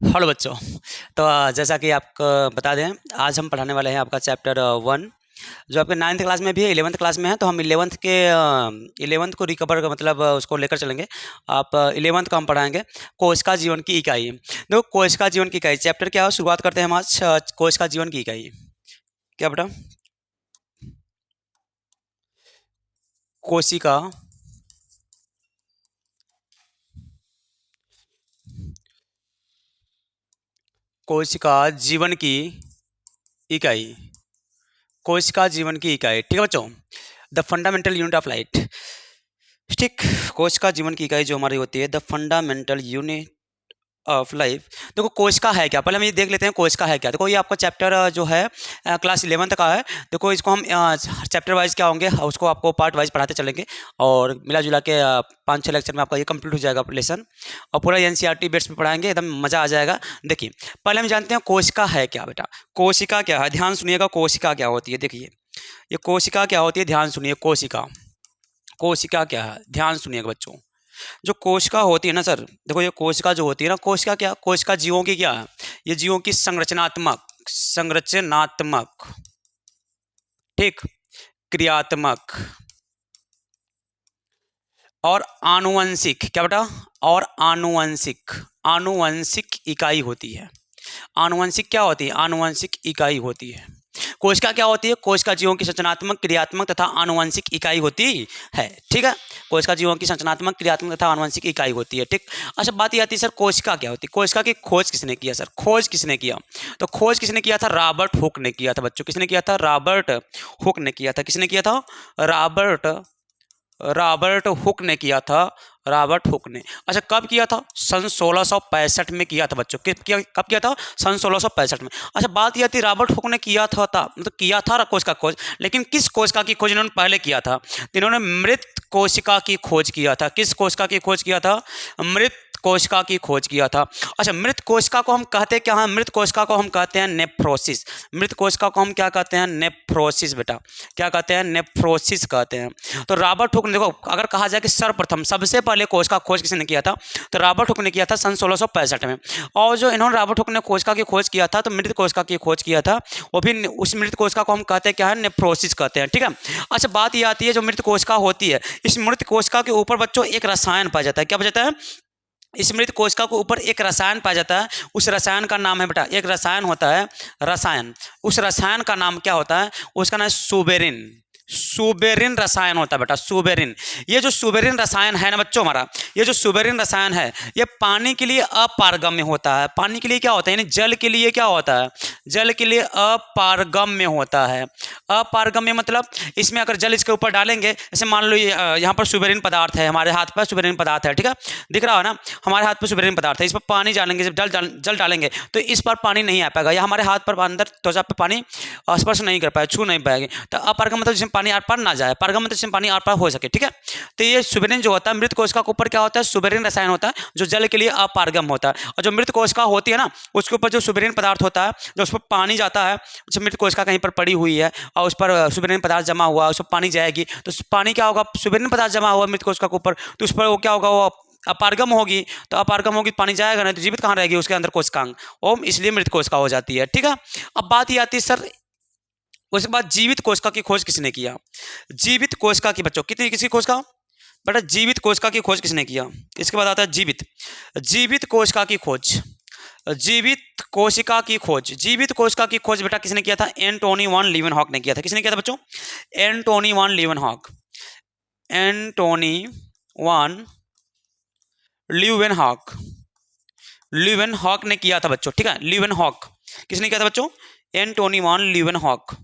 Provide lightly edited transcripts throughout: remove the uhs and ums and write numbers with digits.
Hello बच्चों। तो जैसा कि आपको बता दें, आज हम पढ़ाने वाले हैं आपका चैप्टर 1, जो आपके 9th क्लास में भी है, 11th क्लास में है। तो हम 11th को रिकवर का मतलब उसको लेकर चलेंगे। आप 11th का हम पढ़ाएंगे कोशिका जीवन की इकाई। देखो, कोशिका जीवन की इकाई चैप्टर क्या है, शुरुआत करते हैं हम आज। कोशिका जीवन की इकाई क्या बेटा? कोशिका कोशिका जीवन की इकाई। कोशिका जीवन की इकाई, ठीक है बच्चों। The fundamental unit of light. ठीक। कोशिका जीवन की इकाई जो हमारी होती है, the fundamental unit of life. देखो, कोशिका है क्या, पहले हम ये देख लेते हैं कोशिका है क्या। देखो, ये आपका चैप्टर जो है क्लास 11th का है। देखो, इसको हम चैप्टर वाइज क्या होंगे उसको आपको पार्ट वाइज पढ़ाते चलेंगे, और मिला जुला के 5-6 लेक्चर में आपका ये कंप्लीट हो जाएगा लेसन, और पूरा एनसीईआरटी बेस पे पढ़ाएंगे, एकदम मज़ा आ जाएगा। देखिए, पहले हम जानते हैं कोशिका है क्या बेटा। कोशिका क्या है, ध्यान सुनिएगा। कोशिका क्या होती है, देखिए ये कोशिका क्या होती है, ध्यान सुनिए। कोशिका कोशिका क्या है, ध्यान सुनिएगा बच्चों। जो कोशिका होती है ना सर, देखो ये कोशिका जो होती है ना, कोशिका क्या, कोशिका जीवों की क्या है, ये जीवों की संरचनात्मक, ठीक, क्रियात्मक और आनुवंशिक, क्या बेटा, और आनुवंशिक इकाई होती है। आनुवंशिक क्या होती है, आनुवंशिक इकाई होती है। कोशिका क्या होती है, कोशिका जीवों की संरचनात्मक, क्रियात्मक तथा आनुवंशिक इकाई होती है, ठीक है। कोशिका जीवों की संरचनात्मक, क्रियात्मक तथा आनुवंशिक इकाई होती है, ठीक। अच्छा, बात ये आती है सर, कोशिका क्या होती है। कोशिका की खोज किसने किया सर, खोज किसने किया? तो खोज किसने किया था, रॉबर्ट हुक ने किया था बच्चों। किसने किया था, रॉबर्ट हुक ने किया था। किसने किया था, रॉबर्ट रॉबर्ट हुक ने किया था। रॉबर्ट हुक ने, अच्छा, कब किया था, सन 1665 में किया था बच्चों। कब किया था, सन 1665 में। अच्छा, बात यह थी, रॉबर्ट हुक ने किया था मतलब किया था कोशिका खोज, लेकिन किस कोशिका की खोज इन्होंने पहले किया था? तो इन्होंने मृत कोशिका की खोज किया था। किस कोशिका की खोज किया था, मृत कोशिका की खोज किया था। अच्छा, मृत कोशिका को हम कहते क्या हैं, मृत कोशिका को हम कहते हैं नेफ्रोसिस। मृत कोशिका को हम क्या कहते हैं, नेफ्रोसिस बेटा। क्या कहते हैं, नेफ्रोसिस कहते हैं। तो रॉबर्ट हुक ने, देखो अगर कहा जाए कि सर्वप्रथम सबसे पहले कोशिका खोज किसने किया था, तो रॉबर्ट हुक ने किया था सन 1665 में। और जो इन्होंने रॉबर्ट हुक ने कोशिका की खोज किया था, तो मृत कोशिका की खोज किया था, वो भी उस मृत कोशिका को हम कहते हैं क्या है, नेफ्रोसिस कहते हैं, ठीक है। अच्छा, बात ये आती है, जो मृत कोशिका होती है, इस मृत कोशिका के ऊपर बच्चों एक रसायन पाया जाता है। क्या पाया जाता है, इस मृत कोशिका के ऊपर एक रसायन पाया जाता है। उस रसायन का नाम है बेटा, एक रसायन होता है, रसायन। उस रसायन का नाम क्या होता है, उसका नाम है सुबेरिन। सुबेरिन रसायन होता है बेटा, सुबेरिन। ये जो सुबेरिन रसायन है ना बच्चों हमारा, ये जो सुबेरिन रसायन है, ये पानी के लिए अपारगम्य होता है। पानी के लिए क्या होता है, यानी जल के लिए क्या होता है, जल के लिए अपारगम्य होता है। अपारगम्य मतलब इसमें अगर जल इसके ऊपर डालेंगे, जैसे मान लो यहाँ पर सुबेरिन पदार्थ है, हमारे हाथ पर सुबेरिन पदार्थ है, ठीक है, दिख रहा है ना, हमारे हाथ पर सुबेरिन पदार्थ है, इस पर पानी डालेंगे, जब जल डालेंगे तो इस पर पानी नहीं आ पाएगा, या हमारे हाथ पर अंदर त्वचा पर पानी स्पर्श नहीं कर पाए, छू नहीं पाएंगे। तो अपारगम मतलब जिसमें पानी आर पार ना जाए, पारगम मतलब जिसमें पानी आर पार हो सके, ठीक है। तो ये सुबेरिन जो होता है, मृत कोशिका के ऊपर क्या होता है, सुबेरिन रसायन होता है, जो जल के लिए अपारगम होता है। और जो मृत कोशिका होती है ना, उसके ऊपर जो सुबेरिन पदार्थ होता है, जो उस पर पानी जाता है, जैसे मृत कोशिका कहीं पर पड़ी हुई है और उस पर सुबेरिन पदार्थ जमा हुआ, उस पर पानी जाएगी, तो पानी क्या होगा, सुबेरिन पदार्थ जमा हुआ मृत कोशिका के ऊपर, तो उस पर वो क्या होगा, वो अपारगम होगी। तो अपारगम होगी, पानी जाएगा नहीं, तो जीवित कहाँ रहेगी, उसके अंदर कोशिकांग, ओम, इसलिए मृत कोशिका हो जाती है, ठीक है। अब बात ये आती है सर, उसके बाद जीवित कोशिका की खोज किसने किया। जीवित कोशिका की बच्चों कितनी, किसकी खोज का बेटा, जीवित कोशिका की खोज किसने किया। इसके बाद आता है जीवित कोशिका की खोज। जीवित कोशिका की खोज, जीवित कोशिका की खोज बेटा किसने किया था, एंटोनी वॉन लीवेनहॉक ने किया था। किसने किया था बच्चों, Antony von Leeuwenhoek. Antony von Leeuwenhoek, Leeuwenhoek ने किया था बच्चों, ठीक है, ल्यूवेनहॉक। किसने किया था बच्चों, Antony von Leeuwenhoek.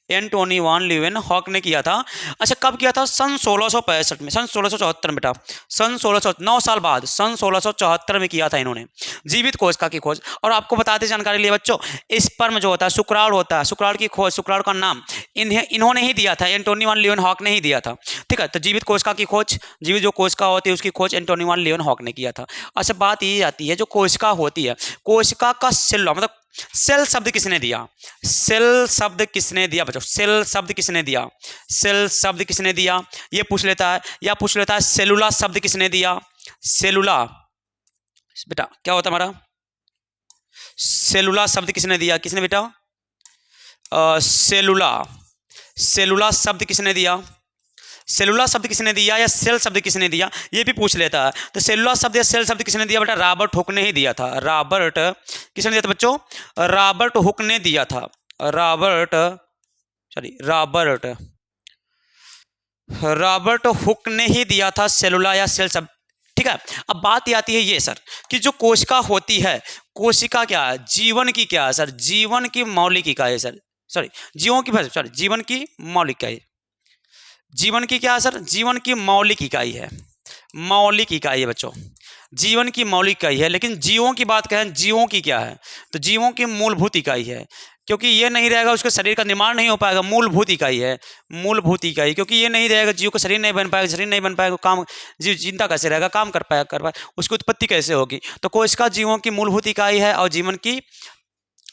Antony von Leeuwenhoek ने किया था। अच्छा, कब किया था, सन 1665 में, सन 1674 में बेटा, सन 1600, 9 साल बाद, सन 1674 में किया था इन्होंने जीवित कोशिका की खोज। और आपको बताते जानकारी लिए बच्चों, स्पर्म जो होता है, शुक्राणु होता है, शुक्राणु की खोज, शुक्राणु का नाम इन्होंने ही दिया था, एंटोनी वॉन लीवेनहॉक ने ही दिया था, ठीक है। तो जीवित कोशिका की खोज, जीवित जो कोशिका होती है उसकी खोज एंटोनी वॉन लीवेनहॉक ने किया था। अच्छा, बात ये आती है, जो कोशिका होती है, कोशिका का सेल मतलब सेल शब्द किसने दिया, सेल शब्द किसने दिया बच्चों, सेल शब्द किसने दिया, सेल शब्द किसने दिया, ये पूछ लेता है, या पूछ लेता है सेलुला शब्द किसने दिया। सेलुला बेटा क्या होता है हमारा, सेलुला शब्द किसने दिया? किसने बेटा? सेलुला शब्द किसने दिया? सेलुला शब्द किसने दिया या सेल शब्द किसने दिया, ये भी पूछ लेता है। तो सेलुला शब्द या सेल शब्द किसने दिया बेटा? रॉबर्ट हुक ने ही दिया था। रॉबर्ट किसने दिया था बच्चों? रॉबर्ट हुक ने दिया था। रॉबर्ट हुक ने ही दिया था सेलुला या सेल शब्द। ठीक है, अब बात ये आती है ये सर कि जो कोशिका होती है, कोशिका क्या है? जीवन की क्या है सर? जीवन की मौलिक इकाई है सर। जीवन की मौलिक इकाई। जीवन की क्या है सर? जीवन की मौलिक इकाई है। मौलिक इकाई है बच्चों, जीवन की मौलिक इकाई है। लेकिन जीवों की बात करें, जीवों की क्या है? तो जीवों की मूलभूत इकाई है, क्योंकि ये नहीं रहेगा उसके शरीर का निर्माण नहीं हो पाएगा। मूलभूत इकाई है, मूलभूत इकाई, क्योंकि ये नहीं रहेगा जीव का शरीर नहीं बन पाएगा। शरीर नहीं बन पाएगा, काम जीव जिंदा कैसे रहेगा? काम कर पाएगा, उसकी उत्पत्ति कैसे होगी? तो कोशिका जीवों की मूलभूत इकाई है और जीवन की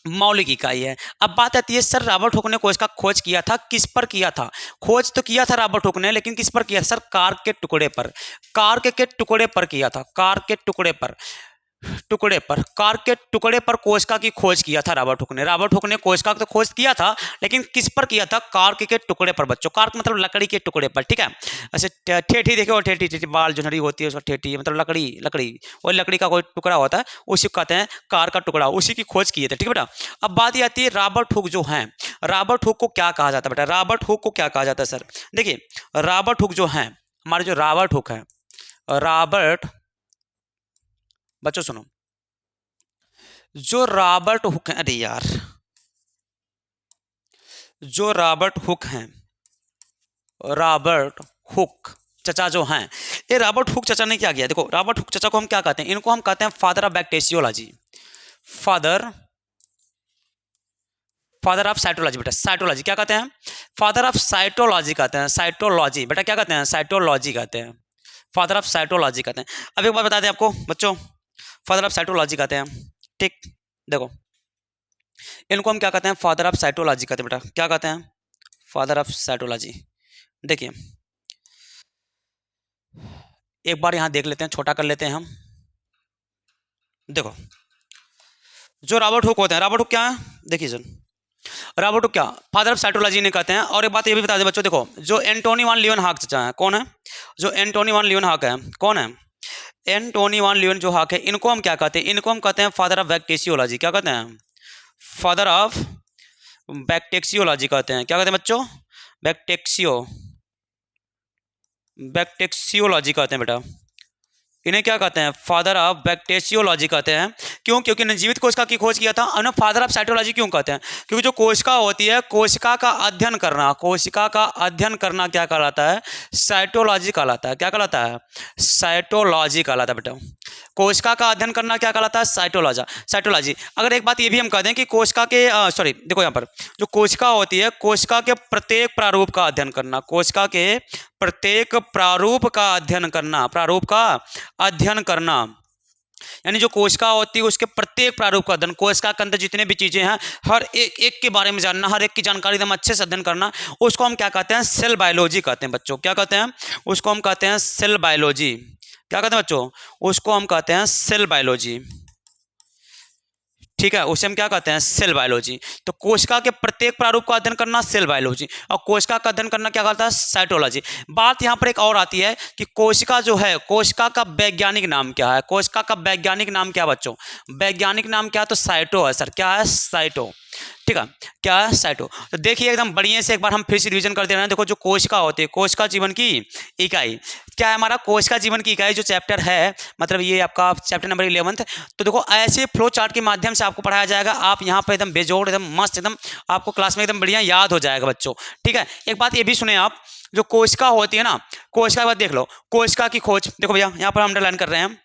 मौलिक इकाई है। अब बात आती है सर रॉबर्ट हुक ने कोशिका का खोज किया था, किस पर किया था? खोज तो किया था रॉबर्ट हुक ने, लेकिन किस पर किया सर? कार्क के टुकड़े पर। कार्क के टुकड़े पर किया था। कार्क के टुकड़े पर कार्क के टुकड़े पर कोशिका की खोज किया था रॉबर्ट हुक ने। रॉबर्ट हुक ने कोशिका तो खोज किया था, लेकिन किस पर किया था? कार्क के टुकड़े पर बच्चों। कार्क मतलब लकड़ी के टुकड़े पर। ठीक है, ऐसे ठेठी देखो, ठेठी बाल जो नड़ी होती है उसका ठेठी मतलब लकड़ी वो लकड़ी का कोई टुकड़ा होता है, उसी को कहते हैं कार का टुकड़ा। उसी की खोज किए थे। ठीक है बेटा, अब बात ये आती है रॉबर्ट हुक जो है, रॉबर्ट हुक को क्या कहा जाता है बेटा? रॉबर्ट हुक को क्या कहा जाता है सर? देखिए रॉबर्ट हुक जो है, हमारे जो रॉबर्ट हुक है, रॉबर्ट बच्चों सुनो, जो रॉबर्ट हुक है, अरे यार, जो रॉबर्ट हुक हैं, रॉबर्ट हुक चचा जो हैं, ये रॉबर्ट हुक चचा ने क्या किया? देखो रॉबर्ट हुक चचा को हम क्या कहते हैं? इनको हम कहते हैं father of bacteriology. Father of cytology बेटा। साइटोलॉजी क्या कहते हैं? फादर ऑफ साइटोलॉजी कहते हैं। साइटोलॉजी बेटा क्या कहते हैं? साइटोलॉजी कहते हैं। फादर ऑफ साइटोलॉजी कहते हैं। अब एक बात बता दें आपको बच्चों, फादर ऑफ साइटोलॉजी कहते हैं। ठीक, देखो इनको हम क्या कहते हैं? फादर ऑफ साइटोलॉजी कहते हैं बेटा। क्या कहते हैं? Father of cytology. देखिए एक बार यहां देख लेते हैं, छोटा कर लेते हैं हम। देखो जो रॉबर्ट हुक होते हैं, रॉबर्ट हुक क्या है? देखिए सर, रॉबर्ट हुक क्या फादर ऑफ साइटोलॉजी ने कहते हैं। और एक बात ये भी बता दें बच्चों, देखो जो एंटोनी वान लीeuwenhoek चचा है, कौन है? जो एंटोनी वान लीeuwenhoek है, कौन है? एंटोनी वान लीeuwenhoek है। इनको हम क्या कहते हैं? इनको हम कहते हैं फादर ऑफ बैक्टीरियोलॉजी। क्या कहते हैं? फादर ऑफ बैक्टीरियोलॉजी कहते हैं। क्या कहते हैं बच्चों? बैक्टीरियोलॉजी कहते हैं बेटा। इन्हें क्या कहते हैं? फादर ऑफ बैक्टीरियोलॉजी कहते हैं। क्यों? क्योंकि इन्हें जीवित कोशिका की खोज किया था। उन्हें फादर ऑफ साइटोलॉजी क्यों कहते हैं? क्योंकि जो कोशिका होती है, कोशिका का अध्ययन करना, कोशिका का अध्ययन करना क्या कहलाता है? साइटोलॉजी कहलाता है। क्या कहलाता है? साइटोलॉजी कहलाता है बेटा। कोशिका का अध्ययन करना क्या कहलाता है? साइटोलॉजी। अगर एक बात ये भी हम कह दें कि कोशिका के देखो यहाँ पर जो कोशिका होती है, कोशिका के प्रत्येक प्रारूप का अध्ययन करना, कोशिका के प्रत्येक प्रारूप का अध्ययन करना, यानी जो कोशिका होती है उसके प्रत्येक प्रारूप का अध्ययन, कोशिका के अंदर जितने भी चीजें हैं हर एक के बारे में जानना, हर एक की जानकारी एकदम अच्छे से अध्ययन करना, उसको हम क्या कहते हैं? सेल बायोलॉजी कहते हैं बच्चों। क्या कहते हैं? उसको हम कहते हैं सेल बायोलॉजी। क्या कहते हैं बच्चों? उसको हम कहते हैं सेल बायोलॉजी। ठीक है, उसे हम क्या कहते हैं? Cell biology. तो कोशिका के प्रत्येक प्रारूप का अध्ययन करना सेल बायोलॉजी, और कोशिका का अध्ययन करना क्या कहता है? साइटोलॉजी। बात यहाँ पर एक और आती है कि कोशिका जो है, कोशिका का वैज्ञानिक नाम क्या है? कोशिका का वैज्ञानिक नाम क्या बच्चों? वैज्ञानिक नाम क्या है? तो साइटो है सर। क्या है? साइटो। ठीक है, क्या है? साइटो। तो देखिए एकदम बढ़िया से एक बार हम फिर से रिवीजन कर दे रहे हैं। देखो जो कोशिका होती है, कोशिका जीवन की इकाई क्या है? हमारा कोशिका जीवन की इकाई जो चैप्टर है, मतलब ये आपका चैप्टर नंबर 11। तो देखो ऐसे फ्लो चार्ट के माध्यम से आपको पढ़ाया जाएगा। आप यहाँ पे एकदम बेजोड़, एकदम मस्त, एकदम आपको क्लास में एकदम बढ़िया याद हो जाएगा बच्चों। ठीक है, एक बात ये भी सुने आप, जो कोशिका होती है ना, कोशिका के बाद देख लो, कोशिका की खोज देखो भैया, यहाँ पर हम अंडरलाइन कर रहे हैं।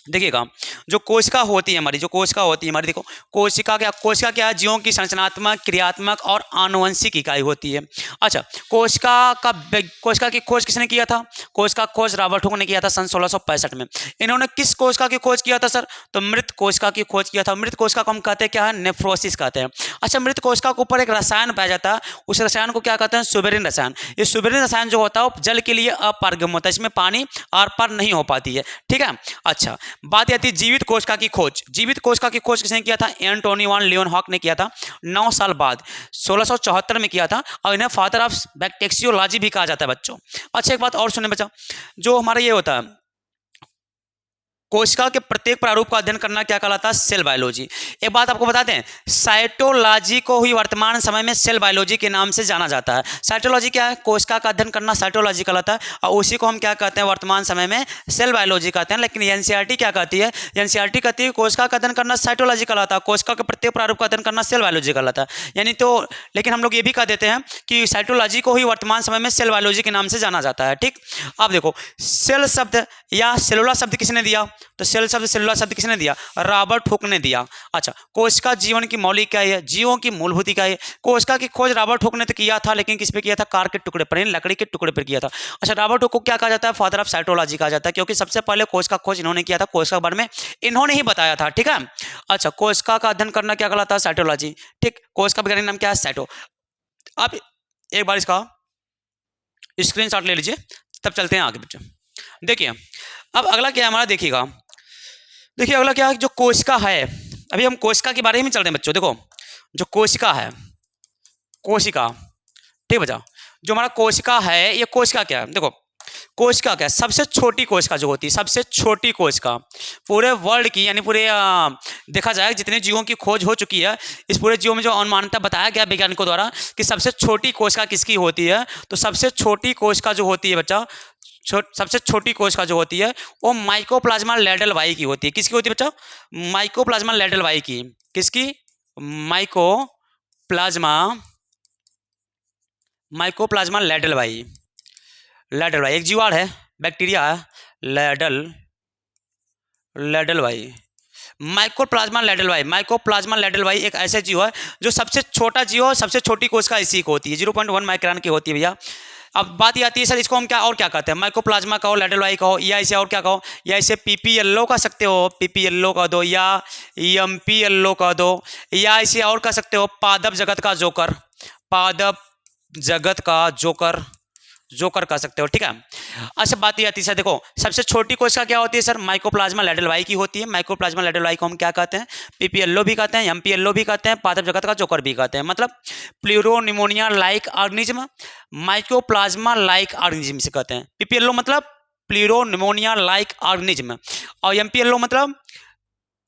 देखिएगा जो कोशिका होती है हमारी, देखो कोशिका क्या है? जीवों की संरचनात्मक, क्रियात्मक और आनुवंशिक इकाई होती है। अच्छा, कोशिका की खोज किसने किया था? कोशिका खोज रॉबर्ट हुक ने किया था सन 1665 में। इन्होंने किस कोशिका की खोज किया था सर? तो मृत कोशिका की खोज किया था। मृत कोशिका को हम कहते हैं क्या है? नेफ्रोसिस कहते हैं। अच्छा, मृत कोशिका के ऊपर एक रसायन पाया जाता है, उस रसायन को क्या कहते हैं? सुबेरिन रसायन। ये सुबेरिन रसायन जो होता है वो जल के लिए अपारगम्य होता है, इसमें पानी आर पार नहीं हो पाती है। ठीक है, अच्छा बात आती है जीवित कोशिका की खोज। जीवित कोशिका की खोज किसने किया था? एंटोनी वान लियोनहॉक ने किया था 9 साल बाद 1674 में किया था, और इन्हें फादर ऑफ बैक्टीरियोलॉजी भी कहा जाता है बच्चों। अच्छा, एक बात और सुने बच्चों, जो हमारा ये होता है कोशिका के प्रत्येक प्रारूप का अध्ययन करना क्या कहलाता है? Cell biology. एक बात आपको बता दें, साइटोलॉजी को ही वर्तमान समय में सेल बायोलॉजी के नाम से जाना जाता है। साइटोलॉजी क्या है? कोशिका का अध्ययन करना साइटोलॉजी कहलाता है, और उसी को हम क्या कहते हैं वर्तमान समय में? सेल बायोलॉजी कहते हैं। लेकिन एनसीईआरटी क्या कहती है? एनसीईआरटी कहती है कोशिका का अध्ययन करना साइटोलॉजी कहलाता है, कोशिका के प्रत्येक प्रारूप का अध्ययन करना सेल बायोलॉजी कहलाता है। यानी तो लेकिन हम लोग ये भी कह देते हैं कि साइटोलॉजी को ही वर्तमान समय में सेल बायोलॉजी के नाम से जाना जाता है। ठीक, अब देखो सेल शब्द या सेलुलर शब्द किसने दिया? तो सेल शब्द सेलुलर शब्द किसने दिया? रॉबर्ट हुक ने दिया। अच्छा, कोशिका जीवन की मौलिक क्या है? जीवों की मूलभूत इकाई है। कोशिका की खोज रॉबर्ट हुक ने तो किया था, लेकिन किस पे किया था? कार के टुकड़े पर, लकड़ी के टुकड़े पर किया था। अच्छा, रॉबर्ट हुक को क्या कहा जाता है? फादर ऑफ साइटोलॉजी कहा जाता है, क्योंकि सबसे पहले कोशिका खोज इन्होंने किया था, कोशिका के बारे में इन्होंने ही बताया था। ठीक है, अच्छा, कोशिका का अध्ययन करना क्या कहलाता है? साइटोलॉजी। ठीक, कोशिका वैज्ञानिक नाम क्या है? साइटो। अब एक बार इसका स्क्रीनशॉट ले लीजिए, तब चलते हैं आगे बच्चों। देखिए अब अगला क्या है हमारा, देखिएगा। देखिए अगला क्या है, जो कोशिका है, अभी हम कोशिका के बारे में चल रहे हैं बच्चों। देखो जो कोशिका है, कोशिका, ठीक बचा, जो हमारा कोशिका है, ये कोशिका क्या है? देखो कोशिका क्या है? सबसे छोटी कोशिका जो होती है, सबसे छोटी कोशिका पूरे वर्ल्ड की, यानी पूरे देखा जाए जितने जीवों की खोज हो चुकी है, इस पूरे जीवों में जो अनुमानता बताया गया वैज्ञानिकों द्वारा कि सबसे छोटी कोशिका किसकी होती है, तो सबसे छोटी कोशिका जो होती है बच्चा, सबसे छोटी कोशिका जो होती है वो माइकोप्लाज्मा लेडलवाई की होती है। किसकी होती है बच्चा? माइकोप्लाज्मा लेडलवाई की। किसकी? Mycoplasma, mycoplasma लेडलवाई। लेडलवाई एक जीवाणु है, बैक्टीरिया है, लेडलवाई, माइकोप्लाज्मा लेडलवाई। माइकोप्लाज्मा लेडलवाई एक ऐसे जीव है जो सबसे छोटा जीव है, सबसे छोटी कोशिका इसी को होती है, 0.1 माइक्रोन की होती है भैया। अब बात ये आती है सर इसको हम क्या और क्या कहते हैं? माइकोप्लाज्मा कहो, लेडलवाई कहो, या इसे और क्या कहो, या इसे पीपीएलओ कह सकते हो, पीपीएलओ कह दो, या एमपीएलओ कह दो, या इसे और कह सकते हो पादप जगत का जोकर, पादप जगत का जोकर, जोकर कह सकते हो। ठीक है, अच्छा बात ये आती है सर, देखो सबसे छोटी कोशिका क्या होती है सर? माइकोप्लाज्मा लेडलवाई की होती है। माइकोप्लाज्मा लेडलवाई को हम क्या कहते हैं? पीपीएलओ भी कहते हैं, एमपीएलओ भी कहते हैं, पादप जगत का जोकर भी कहते हैं। मतलब pleuropneumonia like organism, mycoplasma like organism से कहते हैं। पीपीएलओ मतलब प्लूरोनिमोनिया लाइक ऑर्गेनिज्म, और एमपीएलओ मतलब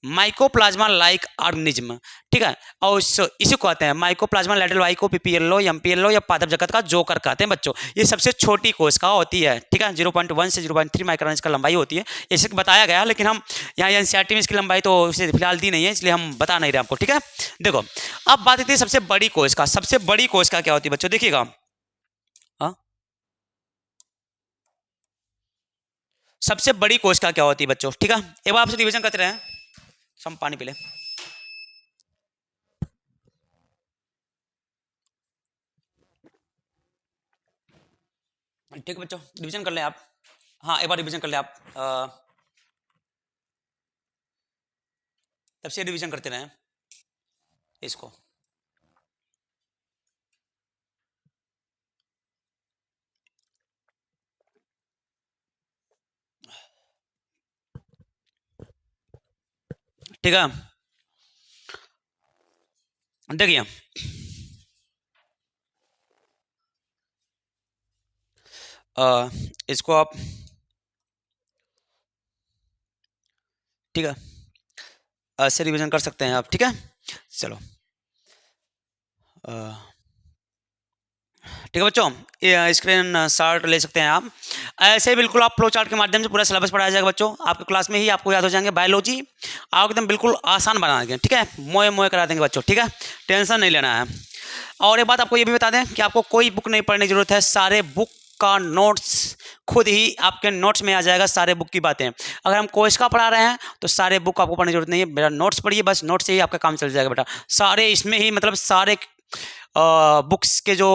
माइकोप्लाज्मा लाइक ऑर्गेनिज्म। ठीक है, और इसी को कहते हैं माइकोप्लाज्मा लेडलवाई को पीपीएलओ, एमपीएलओ या पादप जगत का जोकर कहते हैं बच्चों। ये सबसे छोटी कोशिका होती है। ठीक है, 0.1 से 0.3 माइक्रोन इसका लंबाई होती है, ऐसे बताया गया, लेकिन हम यहाँ एनसीईआरटी में इसकी लंबाई तो इसे फिलहाल दी नहीं है, इसलिए हम बता नहीं रहे आपको। ठीक है, देखो अब बात आती है सबसे बड़ी कोशिका। सबसे बड़ी कोशिका क्या होती है बच्चों? देखिएगा, सबसे बड़ी कोशिका क्या होती है बच्चों? ठीक है, एक बार आपसे रिविजन करते रहे, हम पानी पी लें। ठीक है बच्चों, रिवीजन कर लें आप। हाँ एक बार रिवीजन कर लें आप, तब से रिवीजन करते रहें इसको। ठीक है, देखिए इसको आप, ठीक है, ऐसे रिवीजन कर सकते हैं आप। ठीक है, चलो ठीक है बच्चों, ये स्क्रीन शॉट ले सकते हैं आप। ऐसे बिल्कुल आप फ्लो चार्ट के माध्यम से पूरा सिलेबस पढ़ाया जाएगा बच्चों, आपके क्लास में ही आपको याद हो जाएंगे। बायोलॉजी आप एकदम बिल्कुल आसान बना देंगे। ठीक है, मोए मोए करा देंगे बच्चों। ठीक है, टेंशन नहीं लेना है। और एक बात आपको ये भी बता दें कि आपको कोई बुक नहीं पढ़ने की जरूरत है, सारे बुक का नोट्स खुद ही आपके नोट्स में आ जाएगा, सारे बुक की बातें। अगर हम कोशिका पढ़ा रहे हैं तो सारे बुक आपको पढ़ने की जरूरत नहीं है, बेटा नोट्स पढ़िए, बस नोट्स से ही आपका काम चल जाएगा बेटा। सारे इसमें ही मतलब सारे बुक्स के जो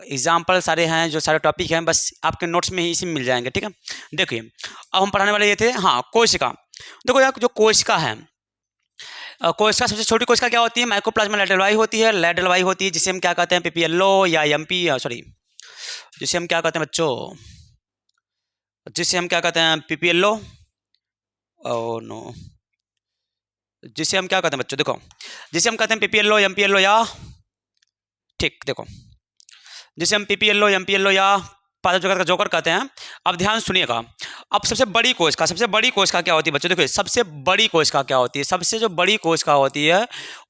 एग्जाम्पल सारे हैं, जो सारे टॉपिक हैं, बस आपके नोट्स में ही इसी में मिल जाएंगे। ठीक है, देखिए अब हम पढ़ाने वाले ये थे, हाँ कोशिका। देखो यार जो कोशिका है, कोशिका सबसे छोटी कोशिका क्या होती है? माइकोप्लाज्मा लेडलवाई होती है। लेडलवाई होती है जिसे हम क्या कहते हैं? पीपीएलओ या एमपी, सॉरी जिसे हम क्या कहते हैं बच्चों? जिसे हम क्या कहते हैं? पीपीएलओ ओ नो, जिसे हम क्या कहते हैं बच्चों, देखो जिसे हम कहते हैं पीपीएलओ एमपीएलओ या, ठीक देखो, जिसे हम पीपीएलओ एमपीएलओ या पादप जगत का जोकर कहते हैं। अब ध्यान सुनिएगा, अब सबसे बड़ी कोशिका, सबसे बड़ी कोशिका क्या होती है बच्चों, देखो सबसे बड़ी कोशिका क्या होती है, सबसे जो बड़ी कोशिका होती है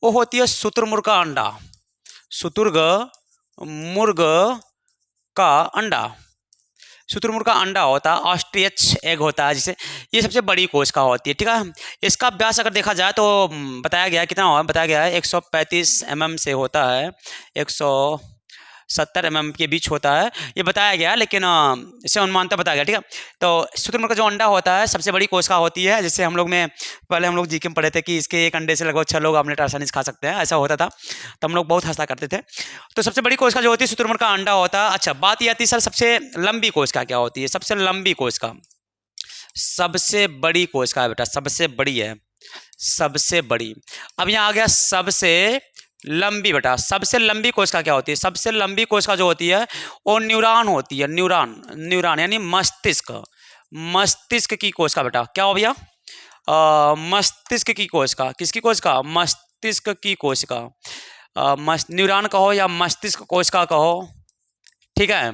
वो होती है शुतुरमुर्ग का अंडा, शुतुरमुर्ग का अंडा, शुतुरमुर्ग का अंडा होता है, ऑस्ट्रिच एग होता है जिसे, ये सबसे बड़ी कोशिका होती है, ठीक है। इसका व्यास अगर देखा जाए तो बताया गया है कितना होगा, बताया गया है 135 mm से होता है, 170 mm के बीच होता है, ये बताया गया है, लेकिन इससे अनुमानता बताया गया, ठीक है। तो शुतुरमुर्ग का जो अंडा होता है सबसे बड़ी कोशिका होती है, जिससे हम लोग में पहले हम लोग जीके में पढ़े थे कि इसके एक अंडे से लगभग 6 लोग ऑमलेट आसानी से खा सकते हैं, ऐसा होता था, तो हम लोग बहुत हंसा करते थे। तो सबसे बड़ी कोशिका जो होती है शुतुरमुर्ग का अंडा होता है। अच्छा, बात ये आती है सर सबसे लंबी कोशिका क्या होती है, सबसे लंबी कोशिका, सबसे बड़ी कोशिका है बेटा, सबसे बड़ी है, सबसे बड़ी। अब यहाँ आ गया सबसे लंबी, बेटा सबसे लंबी कोशिका क्या होती है, सबसे लंबी कोशिका जो होती है वो न्यूरॉन होती है, न्यूरॉन, न्यूरॉन यानी मस्तिष्क, मस्तिष्क की कोशिका बेटा, क्या हो भैया, मस्तिष्क की कोशिका, किसकी कोशिका, मस्तिष्क की कोशिका, न्यूरॉन कहो या मस्तिष्क कोशिका कहो, ठीक है,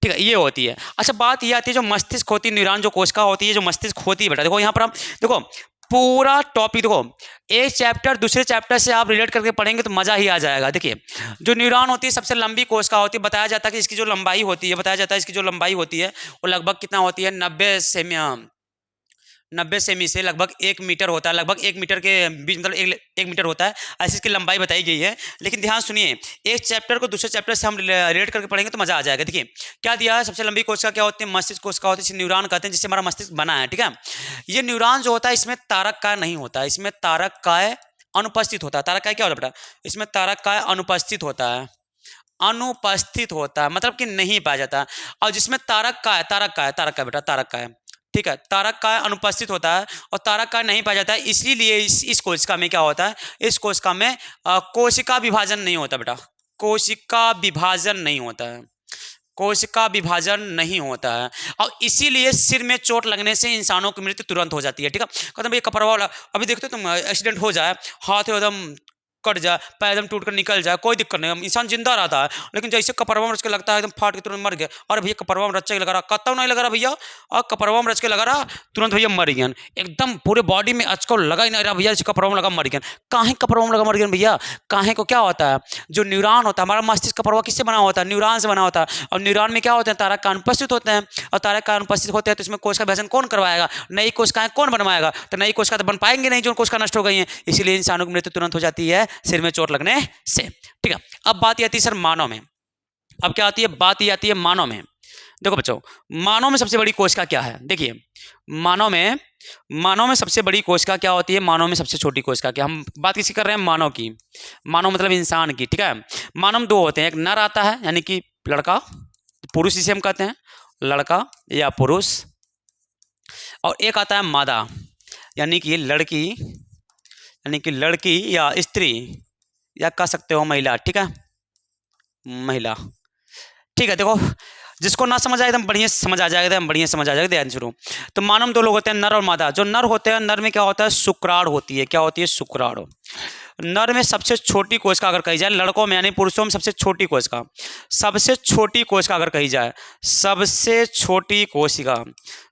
ठीक है, ये होती है। अच्छा, बात ये आती है जो मस्तिष्क होती है, न्यूरॉन जो कोशिका होती है, जो मस्तिष्क होती है बेटा, देखो यहाँ पर हम देखो पूरा टॉपिक, देखो एक चैप्टर दूसरे चैप्टर से आप रिलेट करके पढ़ेंगे तो मज़ा ही आ जाएगा। देखिए जो न्यूरॉन होती है सबसे लंबी कोशिका होती है, बताया जाता है कि इसकी जो लंबाई होती है, बताया जाता है इसकी जो लंबाई होती है वो लगभग कितना होती है, 90 सेमी से लगभग 1 मीटर होता है, लगभग 1 मीटर के बीच, मतलब 1 मीटर होता है, ऐसी इसकी लंबाई बताई गई है। लेकिन ध्यान सुनिए, एक चैप्टर को दूसरे चैप्टर से हम रिलेट करके पढ़ेंगे तो मजा आ जाएगा। देखिए क्या दिया है, सबसे लंबी कोशिका क्या होती है, मस्तिष्क कोशिका होती है, इसे न्यूरॉन कहते हैं, जिससे हमारा मस्तिष्क बना है, ठीक है। ये न्यूरॉन जो होता है इसमें तारक काय नहीं होता है, इसमें तारक काय अनुपस्थित होता है। तारक काय क्या होता है बेटा, इसमें तारक काय अनुपस्थित होता है, अनुपस्थित होता है मतलब कि नहीं पाया जाता। और जिसमें तारक काय, तारक काय, तारक काय बेटा, तारक काय, ठीक है, तारक काय अनुपस्थित होता है और तारक काय नहीं पाया जाता है, इसीलिए इस कोशिका में क्या होता है, इस कोशिका में कोशिका विभाजन नहीं होता बेटा, कोशिका विभाजन नहीं होता है, कोशिका विभाजन नहीं होता है। और इसीलिए सिर में चोट लगने से इंसानों की मृत्यु तुरंत हो जाती है, ठीक है। कहते भैया कपड़वा वाला, अभी देखते हो तुम एक्सीडेंट हो जाए, हाथ एकदम कट जाए, पैर एकदम टूट कर निकल जाए, कोई दिक्कत नहीं, इंसान जिंदा रहता है, लेकिन जैसे कपड़वा में रच के लगता है एकदम फाट के तुरंत मर गया। अरे भैया कपड़वा में रच्चा लगा रहा, कत्ता नहीं लगा रहा भैया, और कपड़वा में रच के लगा रहा तुरंत भैया मर गया, एकदम पूरे बॉडी में अचको लगा ही नहीं रहा भैया, जैसे कपड़वा में लगा मर गया। काहे कपड़वा में लगा मर गया भैया, काहे को क्या होता है, जो न्यूरॉन होता है, हमारा मस्तिष्क कपड़वा किससे बना होता है, न्यूरॉन से बना होता है। और न्यूरॉन में क्या होते हैं, तारक का अनुपस्थित होते हैं, और तारक का अनुपस्थित होते हैं तो इसमें कोशिका विभाजन कौन करवाएगा, नई कोशिकाएं कौन बनवाएगा, तो नई कोशिका तो बन पाएंगे नहीं जो कोशिका नष्ट हो गई है, इसीलिए इंसानों की मृत्यु तुरंत हो जाती है सिर में चोट लगने से, ठीक है। अब बात ये आती है सर मानव में, अब क्या आती है, बात ये आती है मानव में। देखो बच्चों, मानव में सबसे बड़ी कोशिका क्या है, देखिए मानव में सबसे बड़ी कोशिका क्या होती है, मानव में सबसे छोटी कोशिका क्या, हम बात किसी कर रहे हैं मानव की, मानव मतलब इंसान की, ठीक है। मानव दो होते हैं, एक नर आता है यानी कि लड़का, पुरुष जिसे हम कहते हैं लड़का या पुरुष, और एक आता है मादा यानी कि लड़की, यानी कि लड़की या स्त्री या कह सकते हो महिला, ठीक है, महिला, ठीक है। देखो जिसको ना समझ आए एकदम बढ़िया समझ आ जाएगा, एकदम बढ़िया समझ आ जाएगा, ध्यान शुरू। तो मानव दो लोग होते हैं, नर और मादा। जो नर होते हैं, नर में क्या होता है, शुक्राणु होती है, क्या होती है, शुक्राणु। नर में सबसे छोटी कोशिका अगर कही जाए, लड़कों में यानी पुरुषों में सबसे छोटी कोशिका, सबसे छोटी कोशिका अगर कही जाए, सबसे छोटी कोशिका,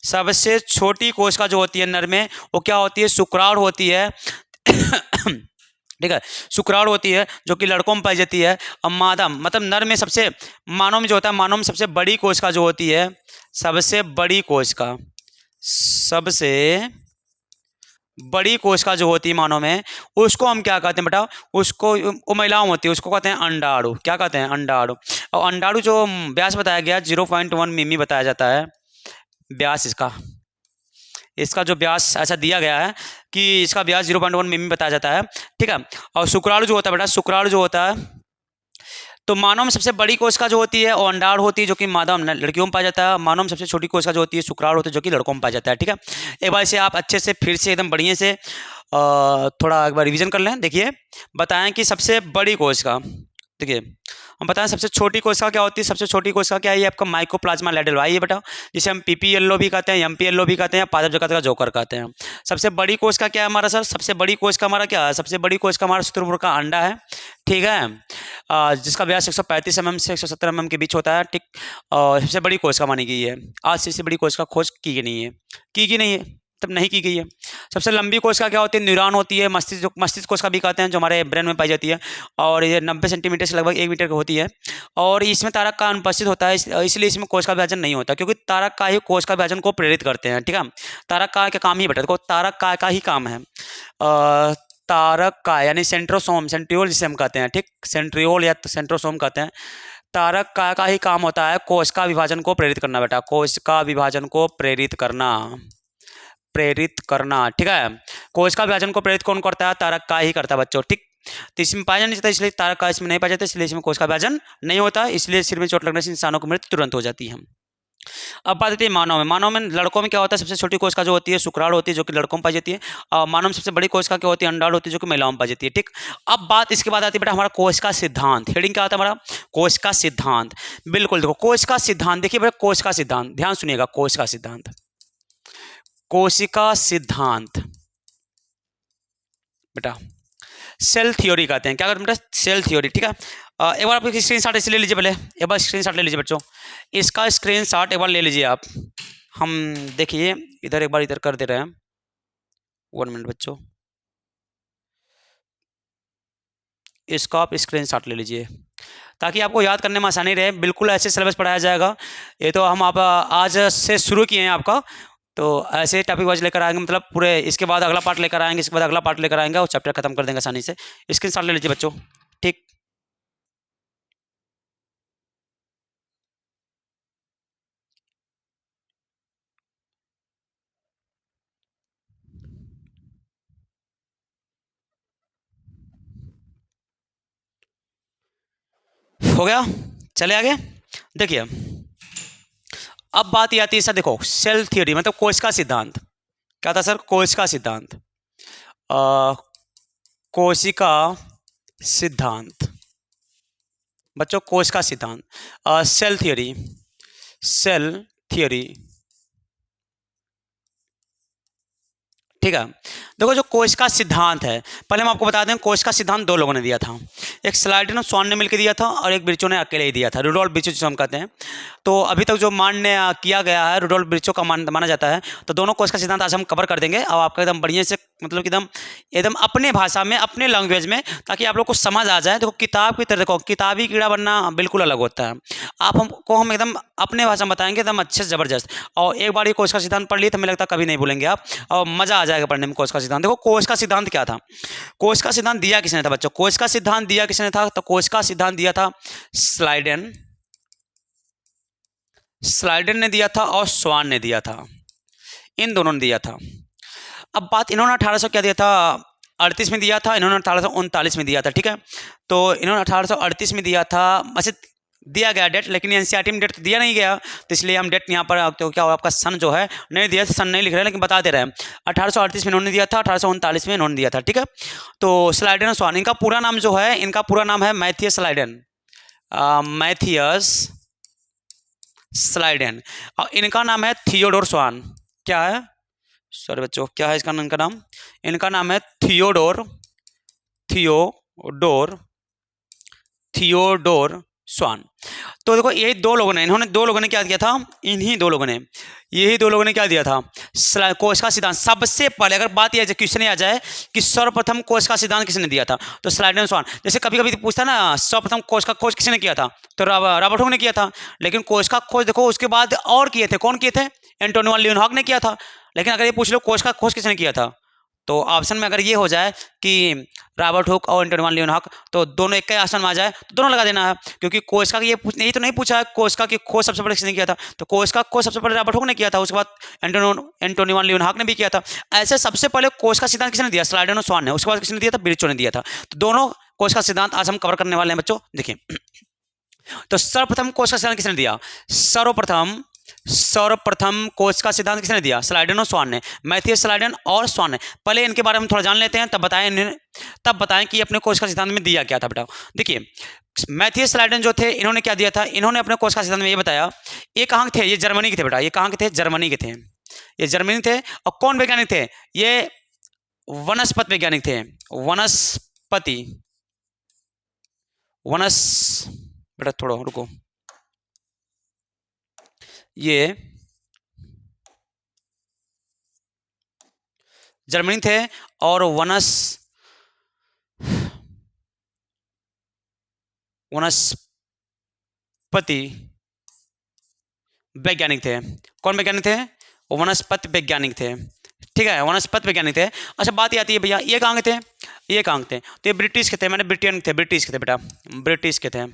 सबसे छोटी कोशिका जो होती है नर में वो क्या होती है, शुक्राणु होती है ठीक है, शुक्राणु होती है जो कि लड़कों में पाई जाती है। और मादा मतलब नर में सबसे, मानव में जो होता है, मानव में सबसे बड़ी कोशिका जो होती है, सबसे बड़ी कोशिका, सबसे बड़ी कोशिका जो होती है मानव में, उसको हम क्या कहते हैं बेटा, उसको वो महिलाओं होती है, उसको कहते हैं अंडाणु, क्या कहते हैं, अंडाणु। और अंडाणु जो व्यास बताया गया 0.1 मिमी बताया जाता है व्यास, इसका जो व्यास ऐसा दिया गया है कि इसका व्यास 0.1 मिमी बताया जाता है, ठीक है। और शुक्राणु जो होता है बेटा, शुक्राणु जो होता है, तो मानव में सबसे बड़ी कोशिका जो होती है वो अंडाणु होती है जो कि मादा लड़कियों में पाया जाता है। मानव में सबसे छोटी कोशिका जो होती है शुक्राणु होती है जो कि लड़कों में पाया जाता है, ठीक है। एक बार इसे आप अच्छे से फिर से एकदम बढ़िया से थोड़ा एक बार रिविजन कर लें। देखिए बताएं कि सबसे बड़ी कोशिका, देखिए हम बताएं सबसे छोटी कोशिका क्या होती है। सबसे छोटी कोशिका क्या है, ये आपका माइकोप्लाज्मा लैडलवा, ये बेटा जिसे हम पीपीएलओ भी कहते हैं, एमपीएलओ भी कहते हैं, पादप जगत का जोकर कहते हैं। सबसे बड़ी कोशिका क्या है हमारा सर, सबसे बड़ी कोशिका हमारा क्या है, सबसे बड़ी कोशिका हमारा शुतुरमुर्ग का अंडा है, ठीक है, जिसका व्यास 135 mm से 170 mm के बीच होता है, ठीक। और सबसे बड़ी कोशिका मानी गई है। आज से इससे बड़ी कोशिका खोज की नहीं है, की नहीं है, तब नहीं की गई है। सबसे लंबी कोशिका क्या होती है, न्यूरॉन होती है, मस्तिष्क कोशिका भी कहते हैं, जो हमारे ब्रेन में पाई जाती है, और ये 90 सेंटीमीटर से लगभग 1 मीटर की होती है। और इसमें तारक का अनुपस्थित होता है, इसलिए इसमें कोशिका विभाजन नहीं होता, क्योंकि तारक का ही कोशिका विभाजन को प्रेरित करते हैं, ठीक है। तारक का काम ही बेटा, देखो तारक का ही काम है, तारक का यानी सेंट्रोसोम, सेंट्रियोल जिसे हम कहते हैं, ठीक, सेंट्रियोल या सेंट्रोसोम कहते हैं। तारक का ही काम होता है कोशिका विभाजन को प्रेरित करना बेटा, कोशिका विभाजन को प्रेरित करना, ठीक है। कोशिका विभाजन को प्रेरित कौन करता है, तारक का ही करता है बच्चों, ठीक। तो इसमें पाया नहीं जाता, इसलिए तारक का इसमें नहीं पाया जाता, इसलिए इसमें कोशिका विभाजन नहीं होता, इसलिए सिर में चोट लगने से इंसानों की मृत्यु तुरंत हो जाती है। अब बात आती है मानव में लड़कों में क्या होता है, सबसे छोटी कोशिका जो होती है शुक्राणु होती है, जो कि लड़कों में पाई जाती है। मानव में सबसे बड़ी कोशिका क्या होती है, अंडाणु होती है, जो कि महिलाओं में पाई जाती है, ठीक। अब बात इसके बाद आती है बेटा हमारा कोशिका सिद्धांत। हेडिंग क्या होता है हमारा, कोशिका सिद्धांत। बिल्कुल देखो कोशिका सिद्धांत, देखिए बेटा कोशिका सिद्धांत, ध्यान सुनिएगा, कोशिका सिद्धांत, कोशिका सिद्धांत बेटा सेल थ्योरी कहते हैं, क्या कहते हैं बेटा, सेल थ्योरी, ठीक है। एक बार आप स्क्रीन शॉट इसे ले लीजिए, पहले एक बार स्क्रीन शॉट ले लीजिए बच्चों, इसका स्क्रीन शॉट एक बार ले लीजिए आप। हम देखिए इधर एक बार इधर कर दे रहे हैं, 1 मिनट बच्चों, इसका आप स्क्रीन शॉट ले लीजिए ताकि आपको याद करने में आसानी रहे। बिल्कुल ऐसे सिलेबस पढ़ाया जाएगा, ये तो हम आप आज से शुरू किए हैं आपका, तो ऐसे टॉपिक वाइज लेकर आएंगे, मतलब पूरे इसके बाद अगला पार्ट लेकर आएंगे, इसके बाद अगला पार्ट लेकर आएंगे और चैप्टर खत्म कर देंगे आसानी से। स्क्रीन शॉट ले लीजिए बच्चों, ठीक। हो गया, चले आगे। देखिए अब बात ये आती है सर, देखो सेल थ्योरी मतलब कोशिका सिद्धांत, क्या था सर, कोशिका सिद्धांत, कोशिका सिद्धांत बच्चों, कोशिका सिद्धांत, सेल थ्योरी, सेल थ्योरी, ठीक है। देखो जो कोशिका सिद्धांत है, पहले हम आपको बता दें कोशिका सिद्धांत 2 लोगों ने दिया था, एक स्लाइडन और स्वान ने मिलकर दिया था, और एक ब्रिचो ने अकेले ही दिया था, रुडोल्फ ब्रिचो जिसे हम कहते हैं। तो अभी तक जो मान्य किया गया है रुडोल्फ ब्रिचो का माना जाता है। तो दोनों कोशिका सिद्धांत आज हम कवर कर देंगे, और आपका एकदम बढ़िया से, मतलब एकदम एकदम अपने भाषा में, अपने लैंग्वेज में, ताकि आप लोग को समझ आ जाए। देखो किताब की तरह, देखो किताबी कीड़ा बनना बिल्कुल अलग होता है, हम एकदम अपने भाषा में बताएंगे एकदम अच्छे से ज़बरदस्त। और एक बार ये कोशिका सिद्धांत पढ़ लिए तो हमें लगता है कभी नहीं भूलेंगे आप, और मज़ा आ जाएगा पढ़ने में कोशिका सिद्धांत। देखो कोशिका सिद्धांत क्या था, कोशिका सिद्धांत दिया किसने था बच्चों, कोशिका सिद्धांत दिया किसने था, तो कोशिका सिद्धांत दिया था स्लाइडेन, स्लाइडेन ने दिया था और स्वान ने दिया था, इन दोनों ने दिया था। अब बात, इन्होंने 1800 क्या दिया था, 38 में दिया था, इन्होंने 1839 में दिया था, ठीक है। तो इन्होंने 1838 में दिया था, वैसे दिया गया डेट, लेकिन एनसीईआरटी में डेट तो दिया नहीं गया, तो इसलिए हम डेट यहाँ पर, तो क्या आपका सन जो है नहीं दिया, सन नहीं लिख रहे हैं, लेकिन बता दे रहे हैं 1838 में इन्होंने दिया था, 1839 में इन्होंने दिया था, ठीक है। तो स्लाइडेन और स्वान, इनका पूरा नाम जो है, इनका पूरा नाम है मैथियस स्लाइडेन, मैथियस स्लाइडेन, और इनका नाम है थियोडोर स्वान। क्या है, सॉरी बच्चों, क्या है इसका इनका नाम, इनका नाम है थियोडोर, थियोडोर, थियोडोर स्वान। तो देखो यही 2 लोगों ने, इन्होंने 2 लोगों ने क्या किया था, इन्हीं 2 लोगों ने, यही 2 लोगों ने क्या दिया था, कोशिका सिद्धांत। सबसे पहले अगर बात यह क्वेश्चन आ जाए कि सर्वप्रथम कोशिका सिद्धांत किसने दिया था, तो स्लाइडेन स्वान। जैसे कभी कभी पूछता ना सर्वप्रथम कोशिका खोज किसने किया था, तो रॉबर्ट हुक ने किया था, लेकिन कोशिका खोज देखो उसके बाद और किए थे, कौन किए थे, एंटोनी वैन लीeuwenhoek ने किया था। लेकिन अगर ये पूछ लो कोशिका खोज किसने किया था, तो ऑप्शन में अगर ये हो जाए कि रॉबर्ट हुक और एंटोनी वैन लीeuwenhoek, तो दोनों एक ही ऑप्शन में आ जाए तो दोनों लगा देना है, क्योंकि कोशिका की यही तो नहीं पूछा है कोशिका की खोज सबसे पहले किसने किया था, तो कोशिका खोज सबसे पहले रॉबर्ट हुक ने किया था, उसके बाद एंटोनी वैन लीeuwenhoek ने भी किया था। ऐसे सबसे पहले कोशिका सिद्धांत किसने दिया, स्लाइडेन और स्वान ने, उसके बाद किसने दिया था, ब्रिचो ने दिया था। तो दोनों कोशिका सिद्धांत आज हम कवर करने वाले हैं बच्चों। देखिए तो सर्वप्रथम कोशिका सिद्धांत किसने दिया, सर्वप्रथम सर्वप्रथम कोश का सिद्धांत किसने दिया? स्लाइडन और स्वान ने, मैथियस स्लाइडन और स्वान ने। पहले इनके बारे में थोड़ा जान लेते हैं, तब बताएं कि अपने कोश का सिद्धांत में दिया क्या था बेटा। देखिए मैथियस स्लाइडन जो थे, इन्होंने क्या दिया था? इन्होंने अपने कोश का सिद्धांत में ये बताया, ये कहाँ के थे? ये जर्मनी के थे बेटा। ये कहाँ के थे? जर्मनी के थे। ये जर्मनी थे। और कौन वैज्ञानिक थे? ये वनस्पति वैज्ञानिक थे। वनस्पति बेटा थोड़ा रुको, ये जर्मनी थे और वनस्पति वैज्ञानिक थे। कौन वैज्ञानिक थे? वनस्पति वैज्ञानिक थे। ठीक है, वनस्पति वैज्ञानिक थे। अच्छा बात ये आती है भैया, ये कहाँ के थे? ये कहाँ के थे? तो ये ब्रिटिश के थे, मैंने ब्रिटेन थे, ब्रिटिश के थे बेटा, ब्रिटिश के थे,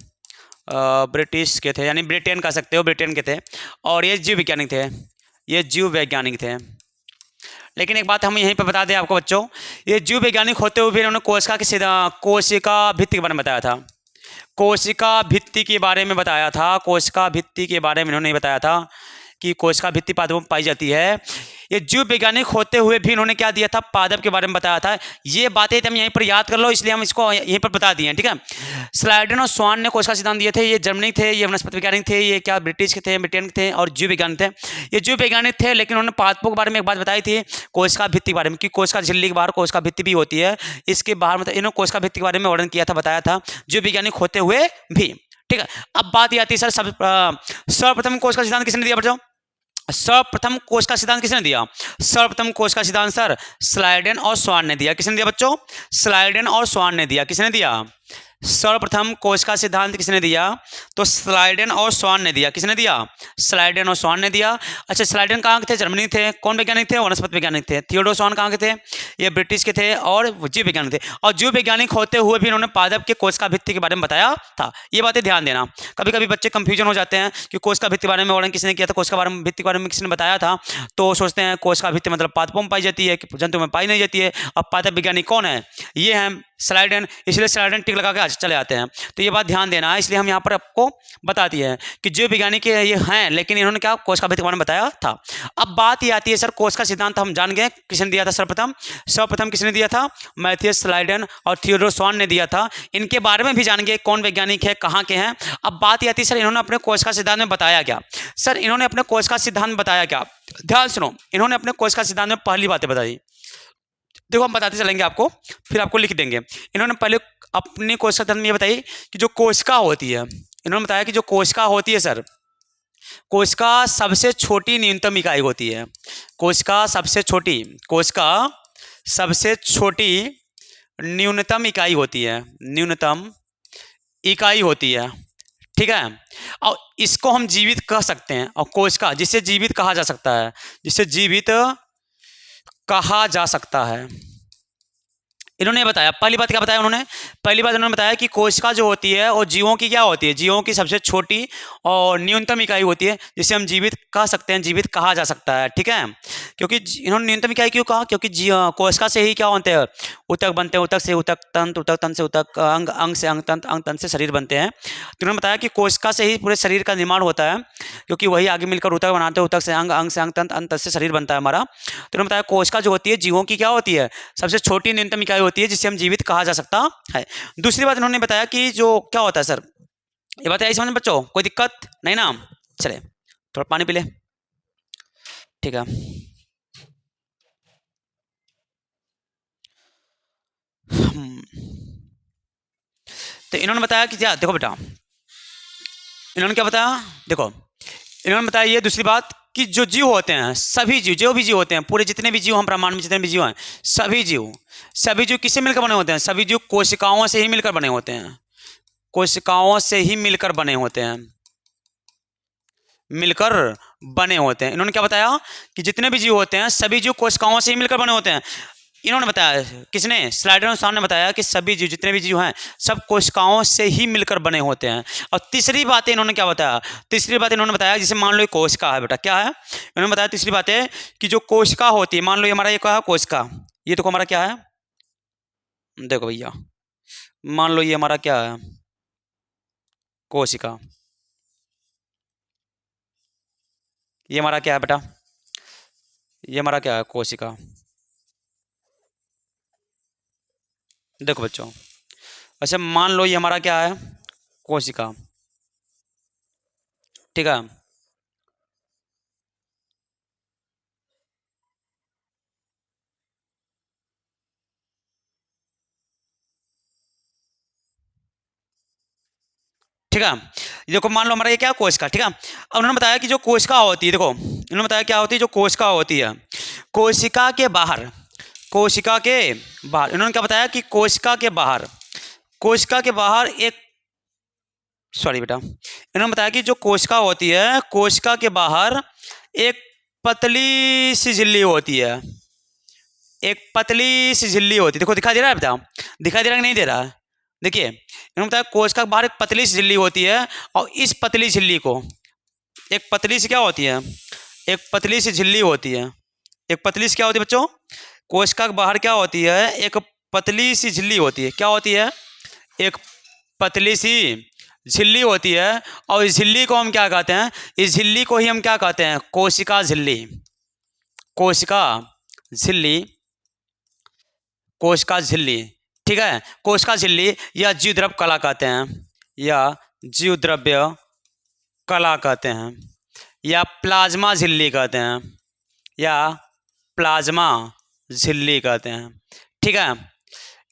ब्रिटिश के थे, यानी ब्रिटेन कह सकते हो, ब्रिटेन के थे। और ये जीव वैज्ञानिक थे, ये जीव वैज्ञानिक थे। लेकिन एक बात हम यहीं पर बता दें आपको बच्चों, ये जीव वैज्ञानिक होते हुए भी इन्होंने कोशिका भित्ति के बारे में बताया था। कोशिका भित्ति के बारे में बताया था। कोशिका भित्ति के बारे में इन्होंने बताया था कि कोशिका भित्ति पादपों में पाई जाती है। ये जीव वैज्ञानिक होते हुए भी इन्होंने क्या दिया था? पादप के बारे में बताया था। ये बातें तुम यहीं पर याद कर लो, इसलिए हम इसको यहीं पर बता दिए हैं। ठीक है, स्लाइडन और स्वान ने कोशिका सिद्धांत दिए थे। ये जर्मनी थे, ये वनस्पति वैज्ञानिक थे, ये क्या ब्रिटिश के थे, ब्रिटेन के थे, और जीव वैज्ञानिक थे। ये जीव वैज्ञानिक थे, लेकिन उन्होंने पादपों के बारे में एक बात बताई थी, कोशिका भित्ति के बारे में, कि कोशिका झिल्ली के बाहर कोशिका भित्ति भी होती है। इसके बाहर मतलब इन्होंने कोशिका भित्ति के बारे में वर्णन किया था, बताया था, जीव वैज्ञानिक होते हुए भी। ठीक है, अब बात ये आती है सर, सर्वप्रथम कोशिका सिद्धांत किसने दिया बच्चों? सर्वप्रथम कोश का सिद्धांत किसने दिया? सर्वप्रथम कोश का सिद्धांत सर स्लाइडन और स्वान ने दिया। किसने दिया बच्चों? स्लाइडन और स्वान ने दिया। किसने दिया? सर्वप्रथम कोश का सिद्धांत किसने दिया? तो स्लाइडन और स्वान ने दिया। किसने दिया? स्लाइडन और स्वान ने दिया। अच्छा स्लाइडन कहाँ के थे? जर्मनी थे। कौन वैज्ञानिक थे? वनस्पति वैज्ञानिक थे। थियोडोर स्वान कहाँ के थे? ये ब्रिटिश के थे और जीव वैज्ञानिक थे। और जीव वैज्ञानिक होते हुए भी इन्होंने पादप के कोश का भित्ति के बारे में बताया था। ये बातें ध्यान देना, कभी कभी बच्चे कंफ्यूजन हो जाते हैं कि कोश का भित्ति के बारे में वर्णन किसने किया था, कोश का बारे में भित्ति के बारे में किसने बताया था, तो सोचते हैं कोश का भित्ति मतलब पादपों में पाई जाती है, जंतु में पाई नहीं जाती है। अब पादप वैज्ञानिक कौन है? ये है स्लाइडन, इसलिए स्लाइडन टिक लगा के चले आते हैं। तो ये बात ध्यान देना है, इसलिए हम यहाँ पर आपको बता दिए हैं कि जीव वैज्ञानिक ये हैं, लेकिन इन्होंने क्या कोश का भित्ति के बारे में बताया था। अब बात ये आती है सर, कोश का सिद्धांत हम जान गए किसने दिया था? सर्वप्रथम किसने दिया था? मैथियस स्लाइडन और थियोडोर स्वान ने दिया था। इनके बारे में भी जान गए कौन वैज्ञानिक है, कहाँ के हैं। अब बात ये आती है सर, इन्होंने अपने कोश का सिद्धांत में बताया क्या? सर इन्होंने अपने कोश का सिद्धांत में बताया क्या? ध्यान सुनो, इन्होंने अपने कोश का सिद्धांत में पहली बातें बताई। देखो हम बताते चलेंगे आपको, फिर आपको लिख देंगे। इन्होंने पहले अपने कोशिका तंत्र में ये बताई कि जो कोशिका होती है, इन्होंने बताया कि जो कोशिका होती है सर, कोशिका सबसे छोटी न्यूनतम इकाई होती है। कोशिका सबसे छोटी न्यूनतम इकाई होती है, न्यूनतम इकाई होती है। ठीक है, और इसको हम जीवित कह सकते हैं। और कोशिका जिसे जीवित कहा जा सकता है, जिसे जीवित कहा जा सकता है, इन्होंने बताया। पहली बात क्या बताया उन्होंने? पहली बात उन्होंने बताया कि कोशिका जो होती है वो जीवों की क्या होती है? जीवों की सबसे छोटी और न्यूनतम इकाई होती है, जिसे हम जीवित कह सकते हैं, जीवित कहा जा सकता है। ठीक है, क्योंकि इन्होंने न्यूनतम इकाई क्यों कहा? क्योंकि कोशिका से ही क्या होते हैं? ऊतक बनते हैं, ऊतक से ऊतक तंत्र, ऊतक तंत्र से ऊतक अंग, अंग से अंग तंत्र, अंग तंत्र से शरीर बनते हैं। तो उन्होंने बताया कि कोशिका से ही पूरे शरीर का निर्माण होता है, क्योंकि वही आगे मिलकर ऊतक बनाते हैं, ऊतक से अंग, अंग से अंग तंत्र, अंग तंत्र से शरीर बनता है हमारा। तो उन्होंने बताया कोशिका जो होती है जीवों की क्या होती है? सबसे छोटी न्यूनतम इकाई होती है, जिसे हम जीवित कहा जा सकता है। दूसरी बात इन्होंने बताया कि जो क्या होता है सर, ये बताया समझ में बच्चों? कोई दिक्कत नहीं ना? चले थोड़ा पानी पी ले। ठीक है, तो इन्होंने बताया कि क्या, देखो बेटा इन्होंने क्या बताया, देखो इन्होंने बताया ये दूसरी बात कि जो जीव होते हैं, सभी जीव, जो भी जीव होते हैं, पूरे जितने भी जीव हम ब्रह्मांड में जितने भी जीव हैं, सभी जीव किससे मिलकर बने होते हैं? सभी जीव कोशिकाओं से ही मिलकर बने होते हैं। कोशिकाओं से ही मिलकर बने होते हैं, मिलकर बने होते हैं। इन्होंने क्या बताया कि जितने भी जीव होते हैं सभी जीव कोशिकाओं से ही मिलकर बने होते हैं। इन्होंने बताया, किसने? स्लाइडर और स्वान ने बताया कि सभी जीव, जितने भी जीव हैं, सब कोशिकाओं से ही मिलकर बने होते हैं। और तीसरी बात इन्होंने क्या बताया? तीसरी बात इन्होंने बताया, जैसे मान लो ये कोशिका है बेटा, क्या है? इन्होंने बताया तीसरी बात है कि जो कोशिका होती है, मान लो ये हमारा ये क्या है? कोशिका। ये तो हमारा क्या है? देखो भैया, मान लो ये हमारा क्या है? कोशिका। ये हमारा क्या है बेटा, ये हमारा क्या है, कोशिका। देखो बच्चों, अच्छा मान लो ये हमारा क्या है, कोशिका, ठीक है। ठीक है, ये देखो मान लो हमारा ये क्या है, कोशिका, ठीक है। अब उन्होंने बताया कि जो कोशिका होती है, देखो इन्होंने बताया क्या होती है, जो कोशिका होती है, कोशिका के बाहर, कोशिका के बाहर, इन्होंने क्या बताया कि कोशिका के बाहर, कोशिका के बाहर एक, सॉरी बेटा, इन्होंने बताया कि जो कोशिका होती है, कोशिका के बाहर एक पतली सी झिल्ली होती है, एक पतली सी झिल्ली होती है। देखो दिखाई दे रहा है बेटा, दिखाई दे रहा है कि नहीं दे रहा है? देखिए इन्होंने बताया कोशिका के बाहर एक पतली सी झिल्ली होती है, और इस पतली झिल्ली को, एक पतली सी क्या होती है, एक पतली सी झिल्ली होती है, एक पतली सी क्या होती है बच्चों, कोशिका के बाहर क्या होती है, एक पतली सी झिल्ली होती है, क्या होती है, एक पतली सी झिल्ली होती है। और इस झिल्ली को हम क्या कहते हैं, इस झिल्ली को ही हम क्या कहते हैं, कोशिका झिल्ली, कोशिका झिल्ली, कोशिका झिल्ली, ठीक है। कोशिका झिल्ली या जीवद्रव्य कला कहते हैं, या जीवद्रव्य कला कहते हैं, या प्लाज्मा झिल्ली कहते हैं, या प्लाज्मा झिल्ली कहते हैं, ठीक है।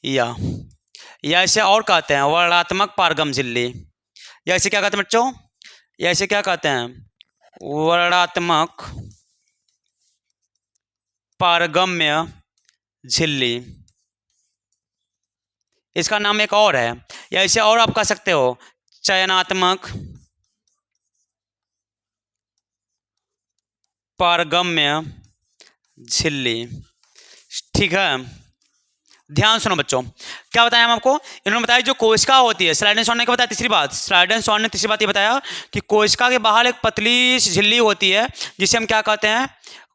या इसे और कहते हैं वर्णात्मक पारगम झिल्ली, या इसे क्या कहते हैं बच्चों, या इसे क्या कहते हैं, वर्णात्मक पारगम्य झिल्ली, इसका नाम एक और है, या इसे और आप कह सकते हो चयनात्मक पारगम्य झिल्ली, ठीक है। ध्यान सुनो बच्चों, क्या बताया हम आपको, इन्होंने बताया जो कोशिका होती है, स्लाइडेंस ने क्या बताया, तीसरी बात, स्लाइडेंस ने तीसरी बात ये बताया कि कोशिका के बाहर एक पतली सी झिल्ली होती है, जिसे हम क्या कहते हैं,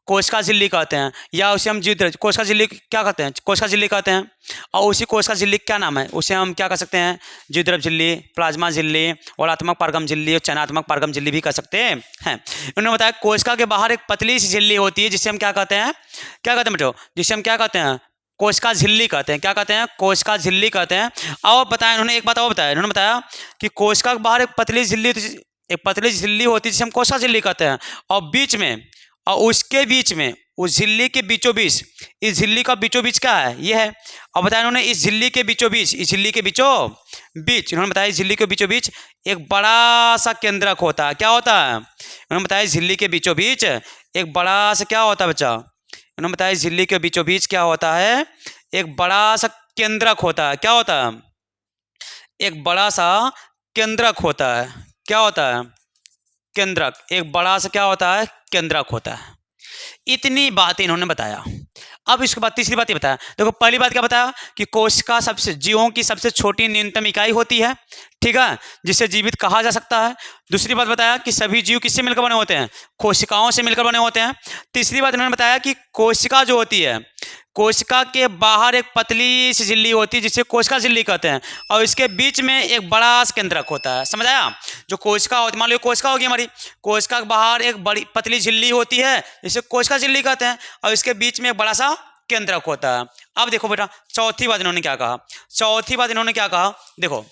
कोशिका झिल्ली कहते हैं, या उसे हम जीव कोशिका झिल्ली क्या कहते हैं, कोशिका झिल्ली कहते हैं। और उसी कोशिका झिल्ली क्या नाम है, उसे हम क्या कह सकते हैं, जीवद्रव्य झिल्ली, प्लाज्मा झिल्ली, वर्णात्मक पारगम झिल्ली और चयनात्मक पारगम झिल्ली भी कह सकते हैं। उन्होंने बताया कोशिका के बाहर एक पतली सी झिल्ली होती है, जिसे हम क्या कहते हैं, क्या कहते हैं बेटो, जिसे हम क्या कहते हैं, कोशिका झिल्ली कहते हैं, क्या कहते हैं, कोशिका झिल्ली कहते हैं। और बताया इन्होंने एक बात और बताया, इन्होंने बताया कि कोशिका के बाहर एक पतली झिल्ली, एक पतली झिल्ली होती है जिसे हम कोशिका झिल्ली कहते हैं, और बीच में, और उसके बीच में, उस झिल्ली के बीचों बीच, इस झिल्ली का बीचों बीच क्या है, ये है। और बताया इन्होंने इस झिल्ली के बीचों बीच, इस झिल्ली के बीचों बीच, इन्होंने बताया इस झिल्ली के बीचों बीच एक बड़ा सा केंद्रक होता है, क्या होता है, इन्होंने बताया इस झिल्ली के बीचों बीच एक बड़ा सा क्या होता है बच्चा, इन्होंने बताया इस झिल्ली के बीचों बीच क्या होता है, एक बड़ा सा केंद्रक होता है, क्या होता है, एक बड़ा सा केंद्रक होता है, क्या होता है, केंद्रक, एक बड़ा सा क्या होता है, केंद्रक होता है। इतनी बातें इन्होंने बताया। अब इसके बाद तीसरी बात ये बताया, देखो पहली बात क्या बताया कि कोशिका सबसे, जीवों की सबसे छोटी न्यूनतम इकाई होती है, ठीक है, जिसे जीवित कहा जा सकता है। दूसरी बात बताया कि सभी जीव किससे मिलकर बने होते हैं, कोशिकाओं से मिलकर बने होते हैं। तीसरी बात इन्होंने बताया कि कोशिका जो होती है, कोशिका के बाहर एक पतली सी झिल्ली होती है जिसे कोशिका झिल्ली कहते हैं, और इसके बीच में एक बड़ा सा केंद्रक होता है, समझ आया। जो कोशिका होती, मान लो कोशिका होगी हमारी, कोशिका के बाहर एक बड़ी पतली झिल्ली होती है जिसे कोशिका झिल्ली कहते हैं, और इसके बीच में एक बड़ा सा केंद्रक होता है। अब देखो बेटा चौथी बात इन्होंने क्या कहा, चौथी बात इन्होंने क्या कहा, देखो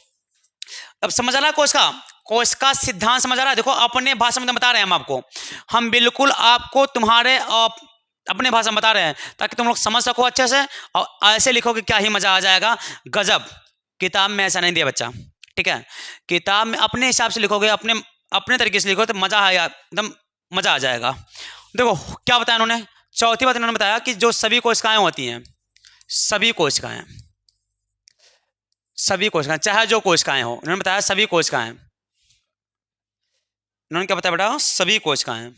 अब समझ आ रहा है, कोशिका, कोशिका सिद्धांत समझ आ रहा है। देखो अपने भाषा में बता रहे हैं हम आपको, हम बिल्कुल आपको तुम्हारे अपने भाषा में बता रहे हैं ताकि तुम लोग समझ सको अच्छे से, और ऐसे लिखो कि क्या ही मजा आ जाएगा, गजब। किताब में ऐसा नहीं दिया बच्चा, ठीक है, किताब में अपने हिसाब से लिखोगे, अपने अपने तरीके से लिखो तो मजा आएगा, एकदम मजा आ जाएगा। देखो क्या बताया इन्होंने, चौथी बात इन्होंने बताया कि जो सभी कोशिकाएं होती हैं, सभी कोशिकाएं, सभी कोशिकाएं चाहे जो कोशिकाएं हो, इन्होंने बताया सभी कोशिकाएं, इन्होंने क्या बताया बेटा, सभी कोशिकाएं,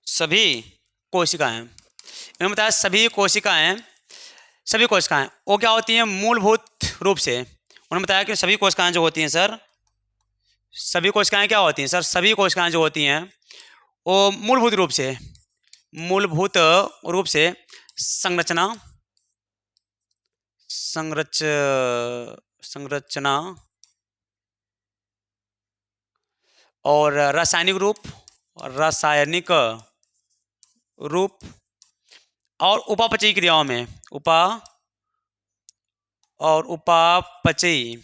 सभी कोशिकाएं, इन्होंने बताया सभी कोशिकाएं, सभी कोशिकाएं वो क्या होती हैं, मूलभूत रूप से, उन्होंने बताया कि सभी कोशिकाएं जो होती हैं सर, सभी कोशिकाएं क्या होती हैं सर, सभी कोशिकाएं जो होती हैं वो मूलभूत रूप से, मूलभूत रूप से संरचना, संरच संरचना और रासायनिक रूप और उपापचयी क्रियाओं में उपापचयी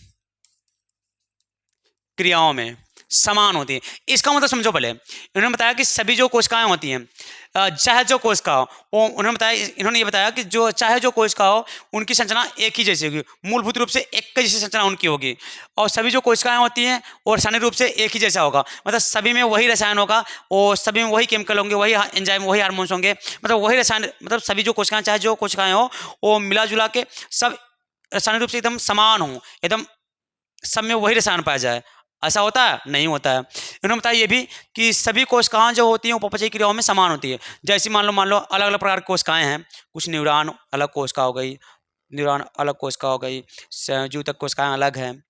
क्रियाओं में समान होती है। इसका मतलब समझो पहले, इन्होंने बताया कि सभी जो कोशिकाएं होती हैं, चाहे जो कोशिका हो, वो इन्होंने ये बताया कि जो चाहे जो कोशिका हो उनकी संरचना एक ही जैसी होगी, मूलभूत रूप से एक जैसी संरचना उनकी होगी, और सभी जो कोशिकाएं होती हैं वो रासायनिक रूप से एक ही जैसा होगा, मतलब सभी में वही रसायन होगा और सभी में वही केमिकल होंगे, वही एंजाइम, वही हार्मोन्स होंगे, मतलब वही रसायन, मतलब सभी जो कोशिकाएं, चाहे जो कोशिकाएं हो वो मिला जुला के सब रासायनिक रूप से एकदम समान हो, एकदम सब में वही रसायन पाया जाए। ऐसा होता है? नहीं होता है। इन्होंने बताया ये भी कि सभी कोशिकाएं जो होती हैं उपापचयी क्रियाओं में समान होती है। जैसे मान लो अलग अलग प्रकार की कोशिकाएं हैं, कुछ न्यूरॉन अलग कोशिका हो गई, न्यूरॉन अलग कोशिका हो गई, संयोजक कोशिकाएं अलग हैं,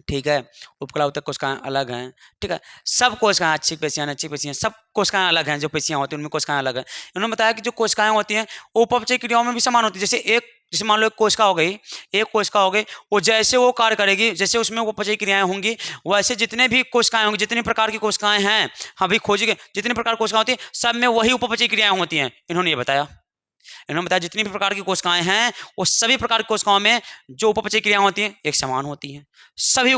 ठीक है, उपकला उत्तक कोशिकाएं अलग हैं, ठीक है, सब कोशिकाएं, अच्छी पेशियां, सब कोशिकाएं अलग हैं, जो पेशियां होती हैं उनमें कोशिकाएं अलग हैं। इन्होंने बताया कि जो कोशिकाएं होती हैं उपापचयी क्रियाओं में भी समान होती है। जैसे मान लो एक कोशिका हो गई, वो जैसे वो कार्य करेगी, जैसे उसमें उपापचयी क्रियाएं होंगी, वैसे जितने भी कोशिकाएं होंगी, जितने प्रकार की कोशिकाएं हैं, हाँ भाई खोजिए, जितने प्रकार की कोशिकाएं होती हैं सब में वही उपापचयी क्रियाएं होती हैं। इन्होंने ये बताया, जितनी भी प्रकार की कोशिकाएं हैं वो सभी प्रकार की कोशिकाओं में जो उपापचयी क्रियाएं होती हैं एक समान होती हैं। सभी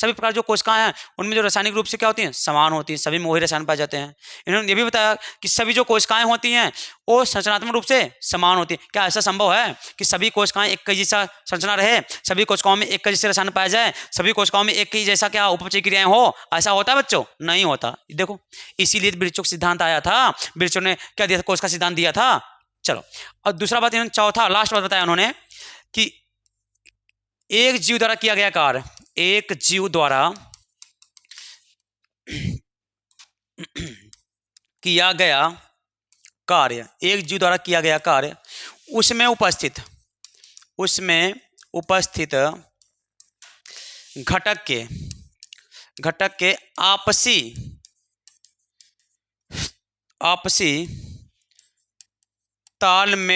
प्रकार जो कोशिकाएं हैं उनमें जो रासायनिक रूप से क्या होती हैं, समान होती हैं, सभी में वही रसायन पाए जाते हैं। इन्होंने ये भी बताया कि सभी जो कोशिकाएं होती हैं वो संरचनात्मक रूप से समान होती है। क्या ऐसा संभव है कि सभी कोशिकाएं एक जैसा संरचना रहे, सभी कोशिकाओं में एक जैसे रसायन पाया जाए, सभी कोशिकाओं में एक ही जैसा क्या उपापचयी क्रियाएं हो? ऐसा होता है बच्चों? नहीं होता। देखो इसीलिए बिरचो का सिद्धांत आया था, बिरचो ने क्या दिया था, कोश का सिद्धांत दिया था। चलो, और दूसरा बात इन्होंने, चौथा लास्ट बात बताया उन्होंने कि एक जीव द्वारा किया गया कार्य, एक जीव द्वारा किया गया कार्य, उसमें उपस्थित घटक के आपसी तालमेल के द्वारा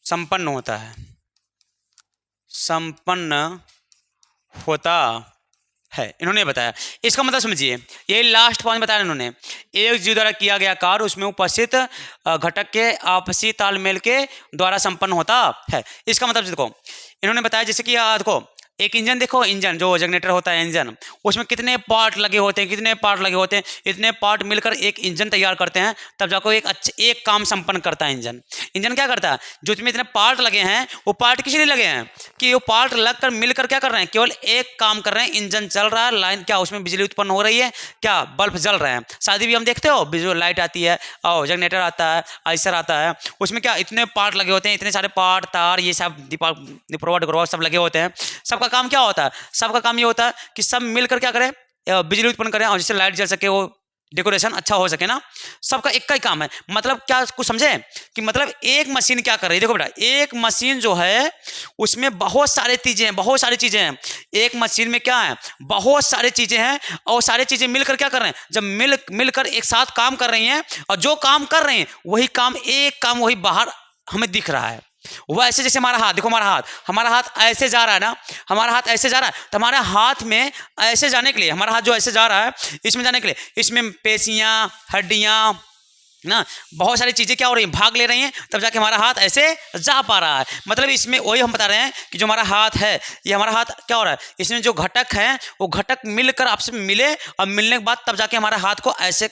संपन्न होता है। इन्होंने बताया, इसका मतलब समझिए, ये लास्ट पॉइंट बताया इन्होंने, एक जीव द्वारा किया गया कार्य उसमें उपस्थित घटक के आपसी तालमेल के द्वारा संपन्न होता है। इसका मतलब देखो, इन्होंने बताया जैसे कि देखो एक इंजन, देखो इंजन जो जनरेटर होता है, इंजन, उसमें कितने पार्ट लगे होते हैं, इतने पार्ट मिलकर एक इंजन तैयार करते हैं, तब जाकर एक काम संपन्न करता है इंजन क्या करता है, जो इसमें इतने पार्ट लगे हैं वो पार्ट किस लिए लगे हैं कि वो पार्ट लगकर मिलकर क्या कर रहे हैं, केवल एक काम कर रहे हैं, इंजन चल रहा है, लाइन क्या उसमें बिजली उत्पन्न हो रही है, क्या बल्ब जल रहे हैं, शादी भी हम देखते हो बिजली लाइट आती है और जनरेटर आता है, आइसर आता है, उसमें क्या इतने पार्ट लगे होते हैं, इतने सारे पार्ट, तार, ये सब दीपक सब लगे होते हैं। सबका काम क्या होता है, सबका काम ये होता है कि सब मिलकर क्या करें, बिजली उत्पन्न करें और जिससे लाइट जल सके, वो डेकोरेशन अच्छा हो सके ना। सबका एक का ही काम है। मतलब क्या कुछ समझे कि मतलब एक मशीन क्या कर रही है, देखो बेटा, एक मशीन जो है उसमें बहुत सारी चीजें हैं, एक मशीन में क्या है, बहुत सारी चीजें हैं, और सारी चीजें मिलकर क्या कर रहे हैं, जब मिलकर एक साथ काम कर रही हैं, और जो काम कर रहे हैं वही काम वही बाहर हमें दिख रहा है। वैसे जैसे हमारा हाथ, देखो हमारा हाथ ऐसे जा रहा है ना, तो हमारे हाथ में ऐसे जाने के लिए, हमारा हाथ जो ऐसे जा रहा है, इसमें जाने के लिए, इसमें पेशियां, हड्डियां ना, बहुत सारी चीजें क्या हो रही हैं, भाग ले रही हैं, तब जाके हमारा हाथ ऐसे जा पा रहा है। मतलब इसमें वही हम बता रहे हैं कि जो हमारा हाथ है, ये हमारा हाथ क्या हो रहा है, इसमें जो घटक हैं वो घटक मिलकर आपस में मिले, और मिलने के बाद तब जाके हमारे हाथ को ऐसे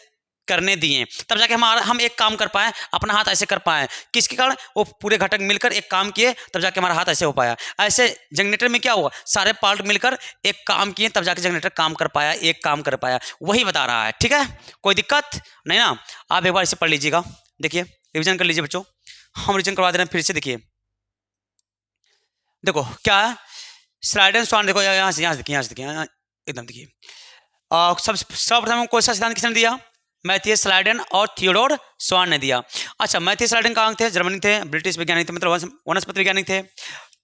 करने दिए, तब जाके हम एक काम कर पाए, अपना हाथ ऐसे कर पाए। किसके कारण, वो पूरे घटक मिलकर एक काम किए, तब जाके हमारा हाथ ऐसे हो पाया। ऐसे जनरेटर में क्या हुआ, सारे पार्ट मिलकर एक काम किए, तब जाके जनरेटर काम कर पाया, एक काम कर पाया, वही बता रहा है। ठीक है, कोई दिक्कत नहीं ना। आप एक बार इसे पढ़ लीजिएगा, देखिए रिविजन कर लीजिए बच्चों, हम रिविजन करवा दे रहे हैं फिर से। देखिए देखो क्या है, स्लाइड एंड स्वान, देखो यहाँ से देखिए एकदम देखिए। सर्वप्रथम कौन सा सिद्धांत किसने दिया, मैथियस स्लाइडेन और थियोडोर स्वान ने दिया। अच्छा, मैथियस स्लाइडेन कहाँ थे, जर्मनी थे, ब्रिटिश वैज्ञानिक थे, मतलब वनस्पति वैज्ञानिक थे।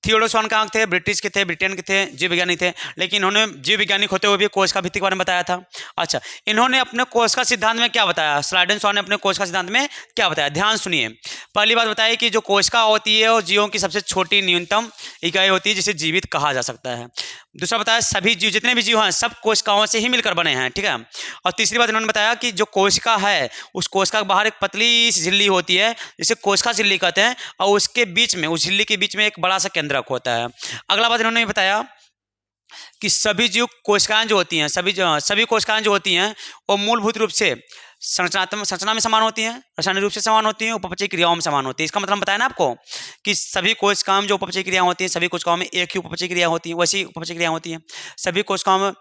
थियोडोर स्वान कहाँ थे? ब्रिटिश के थे, ब्रिटेन के थे, जीव विज्ञानी थे, लेकिन इन्होंने जीव वैज्ञानिक होते हुए भी कोशिका भित्ति के बारे में बताया था। अच्छा, इन्होंने अपने कोशिका सिद्धांत में क्या बताया? स्लाइडेन स्वान ने अपने कोशिका सिद्धांत में क्या बताया? ध्यान सुनिए। पहली बात बताइए कि जो कोशिका होती है वो जीवों की सबसे छोटी न्यूनतम इकाई होती है जिसे जीवित कहा जा सकता है। दूसरा बताया सभी जीव, जितने भी जीव हैं सब कोशिकाओं से ही मिलकर बने हैं, ठीक है। और तीसरी बात इन्होंने बताया कि जो कोशिका है उस कोशिका के बाहर एक पतली सी झिल्ली होती है जिसे कोशिका झिल्ली कहते हैं, और उसके बीच में, उस झिल्ली के बीच में एक बड़ा सा केंद्रक होता है। अगला बात इन्होंने बताया कि सभी जीव कोशिकाएं जो होती हैं, सभी कोशिकाएं जो होती हैं वो मूलभूत रूप से संरचना में समान होती हैं, रासायनिक रूप से समान होती हैं, उपपचयी क्रियाओं में समान होती है। इसका मतलब बताया ना आपको कि सभी कोशिकाओं में जो उपपचयी क्रियाएं होती हैं, सभी कोशिकाओं में एक ही उपपचयी क्रिया होती है, वैसी उपपचयी क्रिया होती हैं। सभी कोशिकाओं में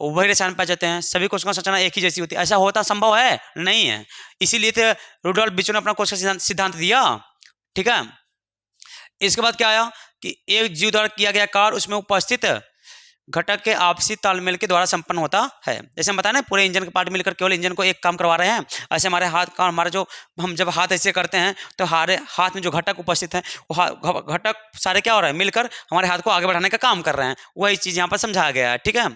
वही रसायन पाए जाते हैं, सभी कोशिकाओं की संरचना एक ही जैसी होती है। ऐसा होता संभव है? नहीं है। इसीलिए तो रुडोल्फ बिर्चो ने अपना कोशिका सिद्धांत दिया, ठीक है। इसके बाद क्या आया कि एक जीव द्वारा किया गया कार्य उसमें उपस्थित घटक के आपसी तालमेल के द्वारा संपन्न होता है। जैसे हम बताया ना, पूरे इंजन के पार्ट मिलकर केवल इंजन को एक काम करवा रहे हैं, ऐसे हमारे हाथ का, हमारा जो हम जब हाथ ऐसे करते हैं तो हमारे हाथ में जो घटक उपस्थित हैं वो घटक सारे क्या हो रहे हैं? मिलकर हमारे हाथ को आगे बढ़ाने का काम कर रहे हैं। वही चीज़ यहाँ पर समझाया गया है, ठीक है।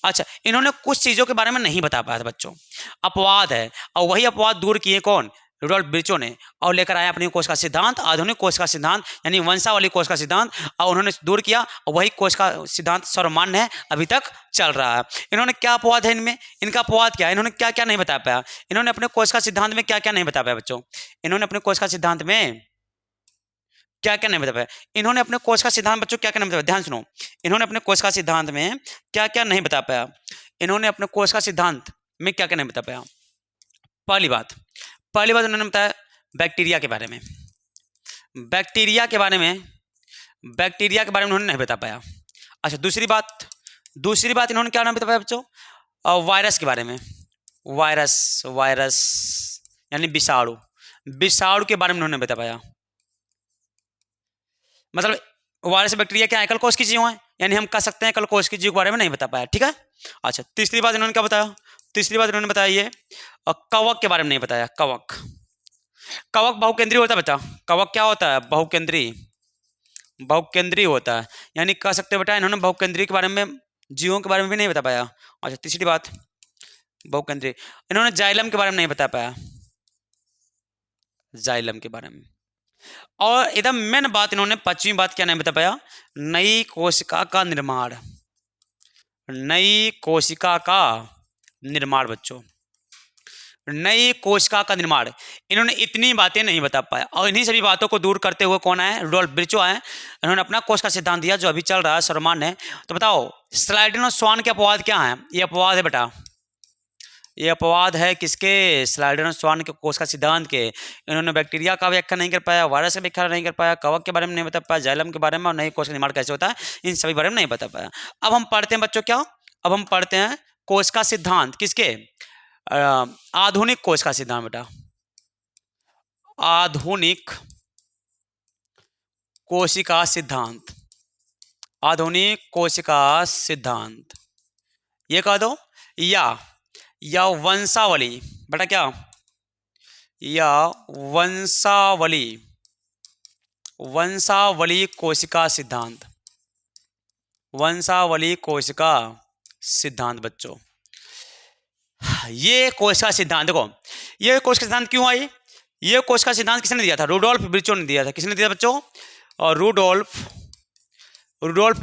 अच्छा, इन्होंने कुछ चीज़ों के बारे में नहीं बता पाया था बच्चों, अपवाद है, और वही अपवाद दूर किए कौन? रुडोल्फ बिर्चो ने, और लेकर आया अपनी कोशिका सिद्धांत, आधुनिक कोशिका सिद्धांत, यानी वंशावली कोशिका सिद्धांत, और उन्होंने दूर किया, और वही कोशिका सिद्धांत सर्वमान्य है, अभी तक चल रहा है। इन्होंने क्या अपवाद है इनमें? इनका अपवाद क्या है? इन्होंने क्या क्या नहीं बता पाया? इन्होंने अपने कोशिका सिद्धांत में क्या क्या नहीं बता पाया बच्चों? इन्होंने अपने कोशिका सिद्धांत में क्या क्या नहीं बता पाया? इन्होंने अपने कोशिका सिद्धांत बच्चों क्या क्या नहीं बता पाया? ध्यान सुनो, इन्होंने अपने कोशिका सिद्धांत में क्या क्या नहीं बता पाया? इन्होंने अपने कोशिका सिद्धांत में क्या क्या नहीं बता पाया? पहली बात उन्होंने बताया बैक्टीरिया के बारे में। बैक्टीरिया के बारे में उन्होंने नहीं बता पाया। अच्छा, दूसरी बात इन्होंने क्या नहीं बता पाया बच्चों? वायरस के बारे में। वायरस यानी विषाणु के बारे में उन्होंने बता पाया। मतलब वायरस बैक्टीरिया क्या है? एकल कोश की जीव है, यानी हम कह सकते हैं एकल कोश की जीव के बारे में नहीं बता पाया, ठीक है। अच्छा, तीसरी बात इन्होंने क्या बताया? तीसरी बात इन्होंने बताया ये कवक के बारे में नहीं बताया। कवक बहुकेंद्रीय होता है बेटा। कवक क्या होता है? बहुकेंद्रीय होता है, यानी कह सकते हैं बेटा इन्होंने बहुकेंद्रीय के बारे में, जीवों के बारे में भी नहीं बता पाया। अच्छा, तीसरी बात बहुकेंद्रीय, इन्होंने जाइलम के बारे में नहीं बता पाया, जाइलम के बारे में। और एकदम मेन बात इन्होंने पांचवी बात क्या नहीं बता पाया? नई कोशिका का निर्माण बच्चों, नई कोशिका का निर्माण। इन्होंने इतनी बातें नहीं बता पाया, और इन्हीं सभी बातों को दूर करते हुए कौन आए? रुडोल्फ बिर्चो आए। इन्होंने अपना कोशिका सिद्धांत दिया जो अभी चल रहा है, सर्वमान्य है। तो बताओ स्लाइडेन और स्वान के अपवाद क्या हैं? ये अपवाद है बेटा, ये अपवाद है किसके? स्लाइडेन और स्वान के कोशिका सिद्धांत के। इन्होंने बैक्टीरिया का व्याख्या नहीं कर पाया, वायरस का व्याख्या नहीं कर पाया, कवक के बारे में नहीं बता पाया, जाइलम के बारे में, और नई कोशिका निर्माण कैसे होता है, इन सभी बारे में नहीं बता पाया। अब हम पढ़ते हैं बच्चों क्या? अब हम पढ़ते हैं कोशिका सिद्धांत किसके? आधुनिक कोशिका सिद्धांत बेटा, आधुनिक कोशिका सिद्धांत, आधुनिक कोशिका सिद्धांत, ये कह दो, या वंशावली बेटा, क्या? या वंशावली कोशिका सिद्धांत, वंशावली कोशिका सिद्धांत बच्चों। ये कोशिका सिद्धांत देखो, ये कोशिका सिद्धांत क्यों आई? ये कोशिका सिद्धांत किसने दिया था? रुडोल्फ बिर्चो ने दिया था। किसने दिया बच्चों? और रुडोल्फ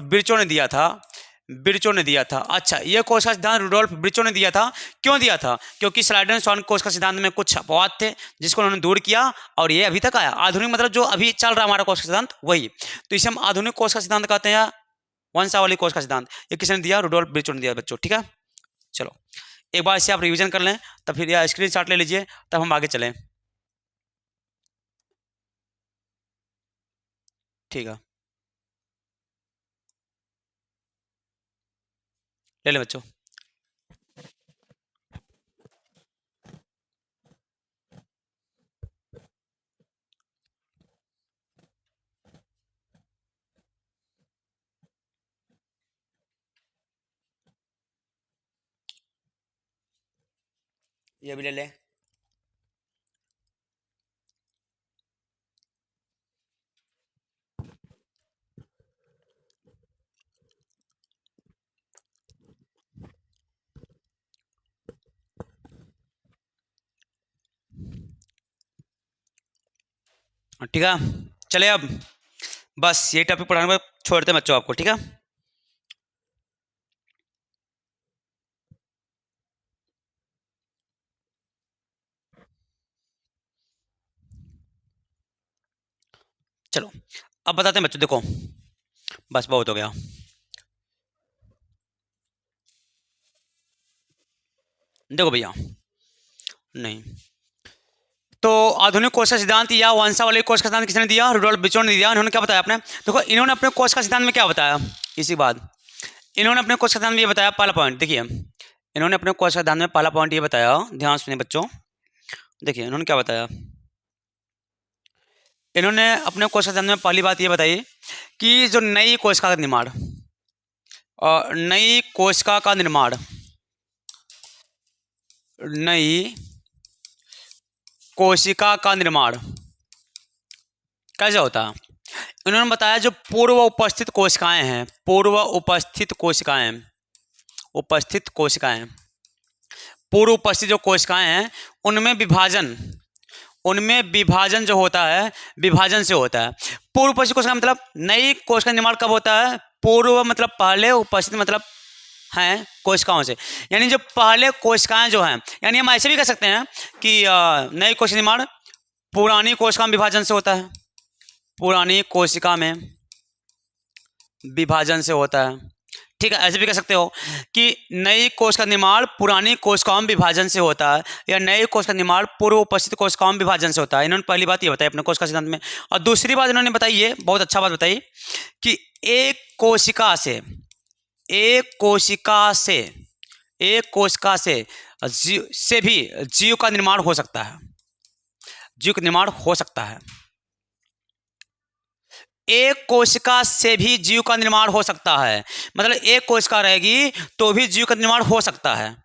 बिर्चो ने दिया था। अच्छा, ये कोशिका सिद्धांत रुडोल्फ बिर्चो ने दिया था। क्यों दिया था? क्योंकि स्लाइडेन स्वान कोशिका सिद्धांत में कुछ अपवाद थे जिसको उन्होंने दूर किया, और ये अभी तक आया। आधुनिक मतलब जो अभी चल रहा हमारा कोशिका सिद्धांत, वही। तो इसे हम आधुनिक कोशिका सिद्धांत कहते हैं, वंशावली कोशिका सिद्धांत। ये किसने दिया? रुडोल्फ बिर्चो ने दिया बच्चों, ठीक है। चलो एक बार इसे आप रिवीजन कर लें, तब फिर यह स्क्रीनशॉट ले लीजिए, तब हम आगे चलें, ठीक है। ले लें बच्चों। ये भी ले लें। ठीक है, चले अब बस ये टॉपिक पढ़ाने पर छोड़ते हैं बच्चों आपको, ठीक है। चलो अब बताते हैं बच्चों, देखो बस बहुत हो गया। देखो भैया, नहीं तो आधुनिक कोश का सिद्धांत या वंशावली कोश का सिद्धांत किसने दिया? रुडोल्फ बिचो ने दिया। इन्होंने क्या बताया आपने, देखो इन्होंने अपने कोश का सिद्धांत में क्या बताया, इसी बात इन्होंने अपने कोश का सिद्धांत में ये बताया, पहला पॉइंट देखिए, इन्होंने अपने कोश का सिद्धांत में पहला पॉइंट ये बताया, ध्यान सुनिए बच्चों, देखिए इन्होंने क्या बताया, इन्होंने अपने कोश का सिद्धांत में पहली बात ये बताई कि जो नई कोशिका का निर्माण और नई कोशिका का निर्माण, नई कोशिका का निर्माण कैसे होता है, इन्होंने बताया जो पूर्व उपस्थित कोशिकाएं हैं, पूर्व उपस्थित कोशिकाएं, उपस्थित कोशिकाएं, पूर्व उपस्थित जो कोशिकाएं हैं उनमें विभाजन जो होता है, विभाजन से होता है। पूर्व उपस्थित कोशिका मतलब नई कोशिका निर्माण कब होता है? पूर्व मतलब पहले, उपस्थित मतलब हैं कोशिकाओं से, यानी जो पहले कोशिकाएं जो हैं, यानी हम ऐसे भी कह सकते हैं कि नई कोशिका निर्माण पुरानी कोशिका में विभाजन से होता है, पुरानी कोशिका में विभाजन से होता है, ठीक है। ऐसे भी कह सकते हो कि नई कोशिका निर्माण पुरानी कोशिकाओं में विभाजन से होता है, या नई कोशिका निर्माण पूर्व उपस्थित कोशिकाओं में विभाजन से होता है। इन्होंने पहली बात ये बताई अपने कोशिका सिद्धांत में। और दूसरी बात इन्होंने बताई, ये बहुत अच्छा बात बताई कि एक कोशिका से भी जीव का निर्माण हो सकता है, जीव का निर्माण हो सकता है। एक कोशिका से भी जीव का निर्माण हो सकता है, मतलब एक कोशिका रहेगी तो भी जीव का निर्माण हो सकता है,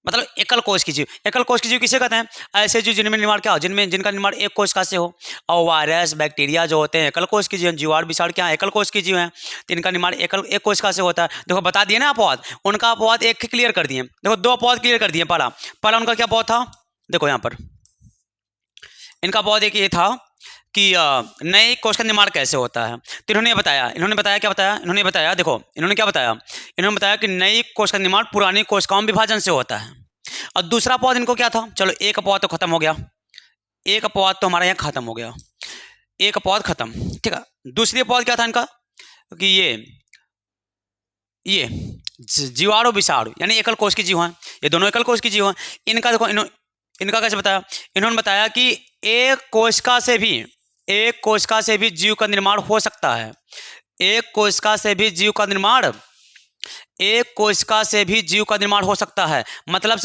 मतलब एकल कोश की जीव। एकल कोश की जीव किसे कहते हैं? ऐसे जीव जिनमें निर्माण क्या हो, जिनका निर्माण एक कोशिका से हो। और वायरस बैक्टीरिया जो होते हैं एकल कोश की जीव, जीवाणु विषाणु क्या है, एकल कोश की जीव हैं, तो इनका निर्माण एक कोशिका से होता है। देखो बता दिए ना अपवाद, उनका अपवाद एक क्लियर कर दिए, देखो दो अपवाद क्लियर कर दिए। पहला उनका क्या अपवाद था, देखो यहाँ पर इनका अपवाद एक ये था कि नए कोश का निर्माण कैसे होता है, तो इन्होंने बताया क्या बताया, इन्होंने बताया, देखो इन्होंने क्या बताया, इन्होंने बताया कि नई कोश का निर्माण पुरानी कोशिकाओं में विभाजन से होता है। और दूसरा अपवाद इनको क्या था, चलो एक अपवाद तो खत्म हो गया, एक अपवाद तो हमारा यहाँ खत्म हो गया, एक अपवाद खत्म, ठीक है। दूसरी अपवाद क्या था इनका कि ये जीवाणु विषाणु यानी एकल कोश की जीव हैं, ये दोनों एकल कोश की जीव हैं। इनका देखो इनका कैसे बताया, इन्होंने बताया कि एक कोशिका से भी जीव का निर्माण हो सकता है, एक कोशिका से भी जीव का निर्माण, एक कोशिका से भी जीव का निर्माण हो सकता है। मतलब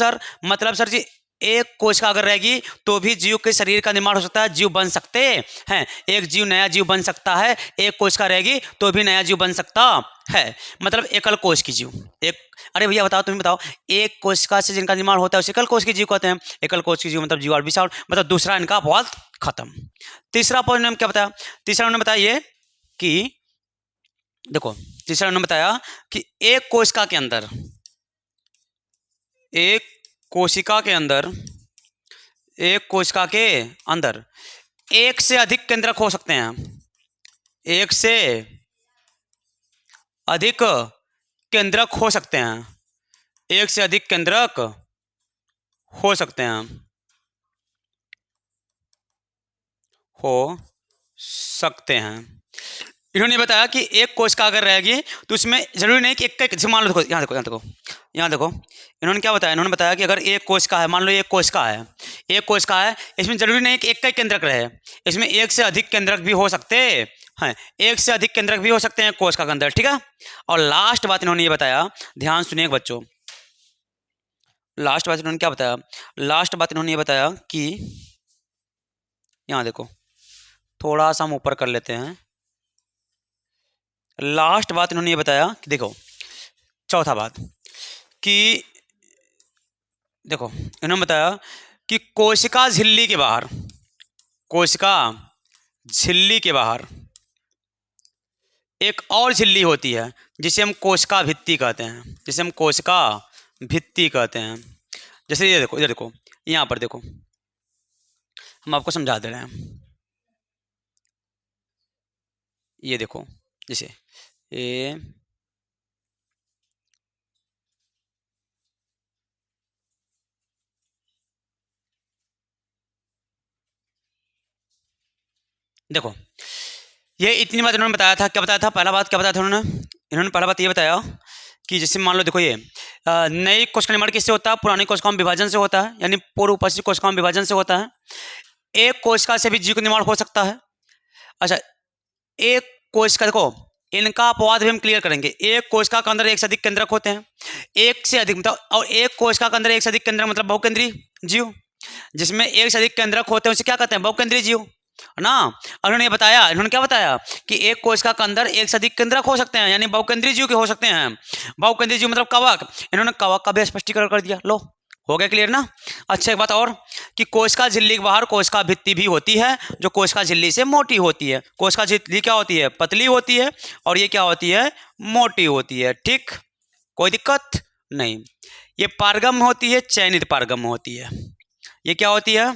सर जी एक कोशिका अगर रहेगी तो भी जीव के शरीर का निर्माण हो सकता है, जीव बन सकते हैं, एक जीव नया जीव बन सकता है, एक कोशिका रहेगी तो भी नया जीव बन सकता है, मतलब एकल कोश की जीव। एक अरे भैया बताओ, तुम्हें बताओ, एक कोशिका से जिनका निर्माण होता है उसे एकल कोश की जीव कहते हैं। एकल कोश की जीव मतलब जीवाणु विषाणु, मतलब दूसरा इनका अपवाद खत्म। तीसरा पॉइंट उन्होंने क्या बताया, तीसरा उन्होंने बताया ये कि देखो तीसरा उन्होंने बताया कि एक कोशिका के अंदर एक से अधिक केंद्रक हो सकते हैं, एक से अधिक केंद्रक हो सकते हैं, एक से अधिक केंद्रक हो सकते हैं, इन्होंने बताया कि एक कोशिका अगर रहेगी तो उसमें जरूरी नहीं कि एक मान लो, देखो यहाँ देखो इन्होंने क्या बताया, इन्होंने बताया कि अगर एक कोशिका है, मान लो एक कोशिका है, इसमें जरूरी नहीं कि एक का केंद्रक रहे, इसमें एक से अधिक केंद्रक भी हो सकते हैं, एक से अधिक केंद्रक भी हो सकते हैं कोशिका के अंदर, ठीक है। और लास्ट बात इन्होंने ये बताया, ध्यान सुनिए बच्चों, लास्ट बात इन्होंने क्या बताया, लास्ट बात इन्होंने ये बताया कि यहाँ देखो थोड़ा सा हम ऊपर कर लेते हैं, लास्ट बात इन्होंने ये बताया कि देखो चौथा बात कि देखो इन्होंने बताया कि कोशिका झिल्ली के बाहर एक और झिल्ली होती है जिसे हम कोशिका भित्ति कहते हैं, जैसे ये देखो यहाँ पर देखो हम आपको समझा दे रहे हैं, ये देखो, जैसे ए देखो, ये इतनी बात इन्होंने बताया था। क्या बताया था? पहला बात क्या बताया था इन्होंने पहला बात ये बताया कि जैसे मान लो, देखो ये नई कोशिका निर्माण किससे होता है? पुरानी कोशिकाओं में विभाजन से होता है, यानी पूर्व उपस्थित कोशिकाओं में विभाजन से होता है। एक कोशिका से भी जीव का निर्माण हो सकता है। अच्छा, एक कोशिका, देखो इनका अपवाद भी हम क्लियर करेंगे। एक कोशिका के अंदर एक से अधिक केंद्रक होते हैं, एक से अधिक मतलब, और एक कोशिका के अंदर एक से अधिक केंद्रक मतलब बहुकेंद्रीय जीव। जिसमें एक से अधिक केंद्रक होते हैं उसे क्या कहते हैं? बहुकेंद्रीय जीव, है ना। और इन्होंने बताया, इन्होंने क्या बताया कि एक कोशिका के अंदर एक से अधिक केंद्रक हो सकते हैं, यानी बहुकेंद्रीय जीव के हो सकते हैं। बहुकेंद्रीय जीव मतलब कवक। इन्होंने कवक का भी स्पष्टीकरण कर दिया। लो, हो गया क्लियर ना। अच्छा, एक बात और कि कोशिका झिल्ली के बाहर कोशिका भित्ति भी होती है, जो कोशिका झिल्ली से मोटी होती है। कोशिका झिल्ली क्या होती है? पतली होती है, और ये क्या होती है? मोटी होती है। ठीक, कोई दिक्कत नहीं। ये पारगम्य होती है, चयनित पारगम्य होती है। ये क्या होती है?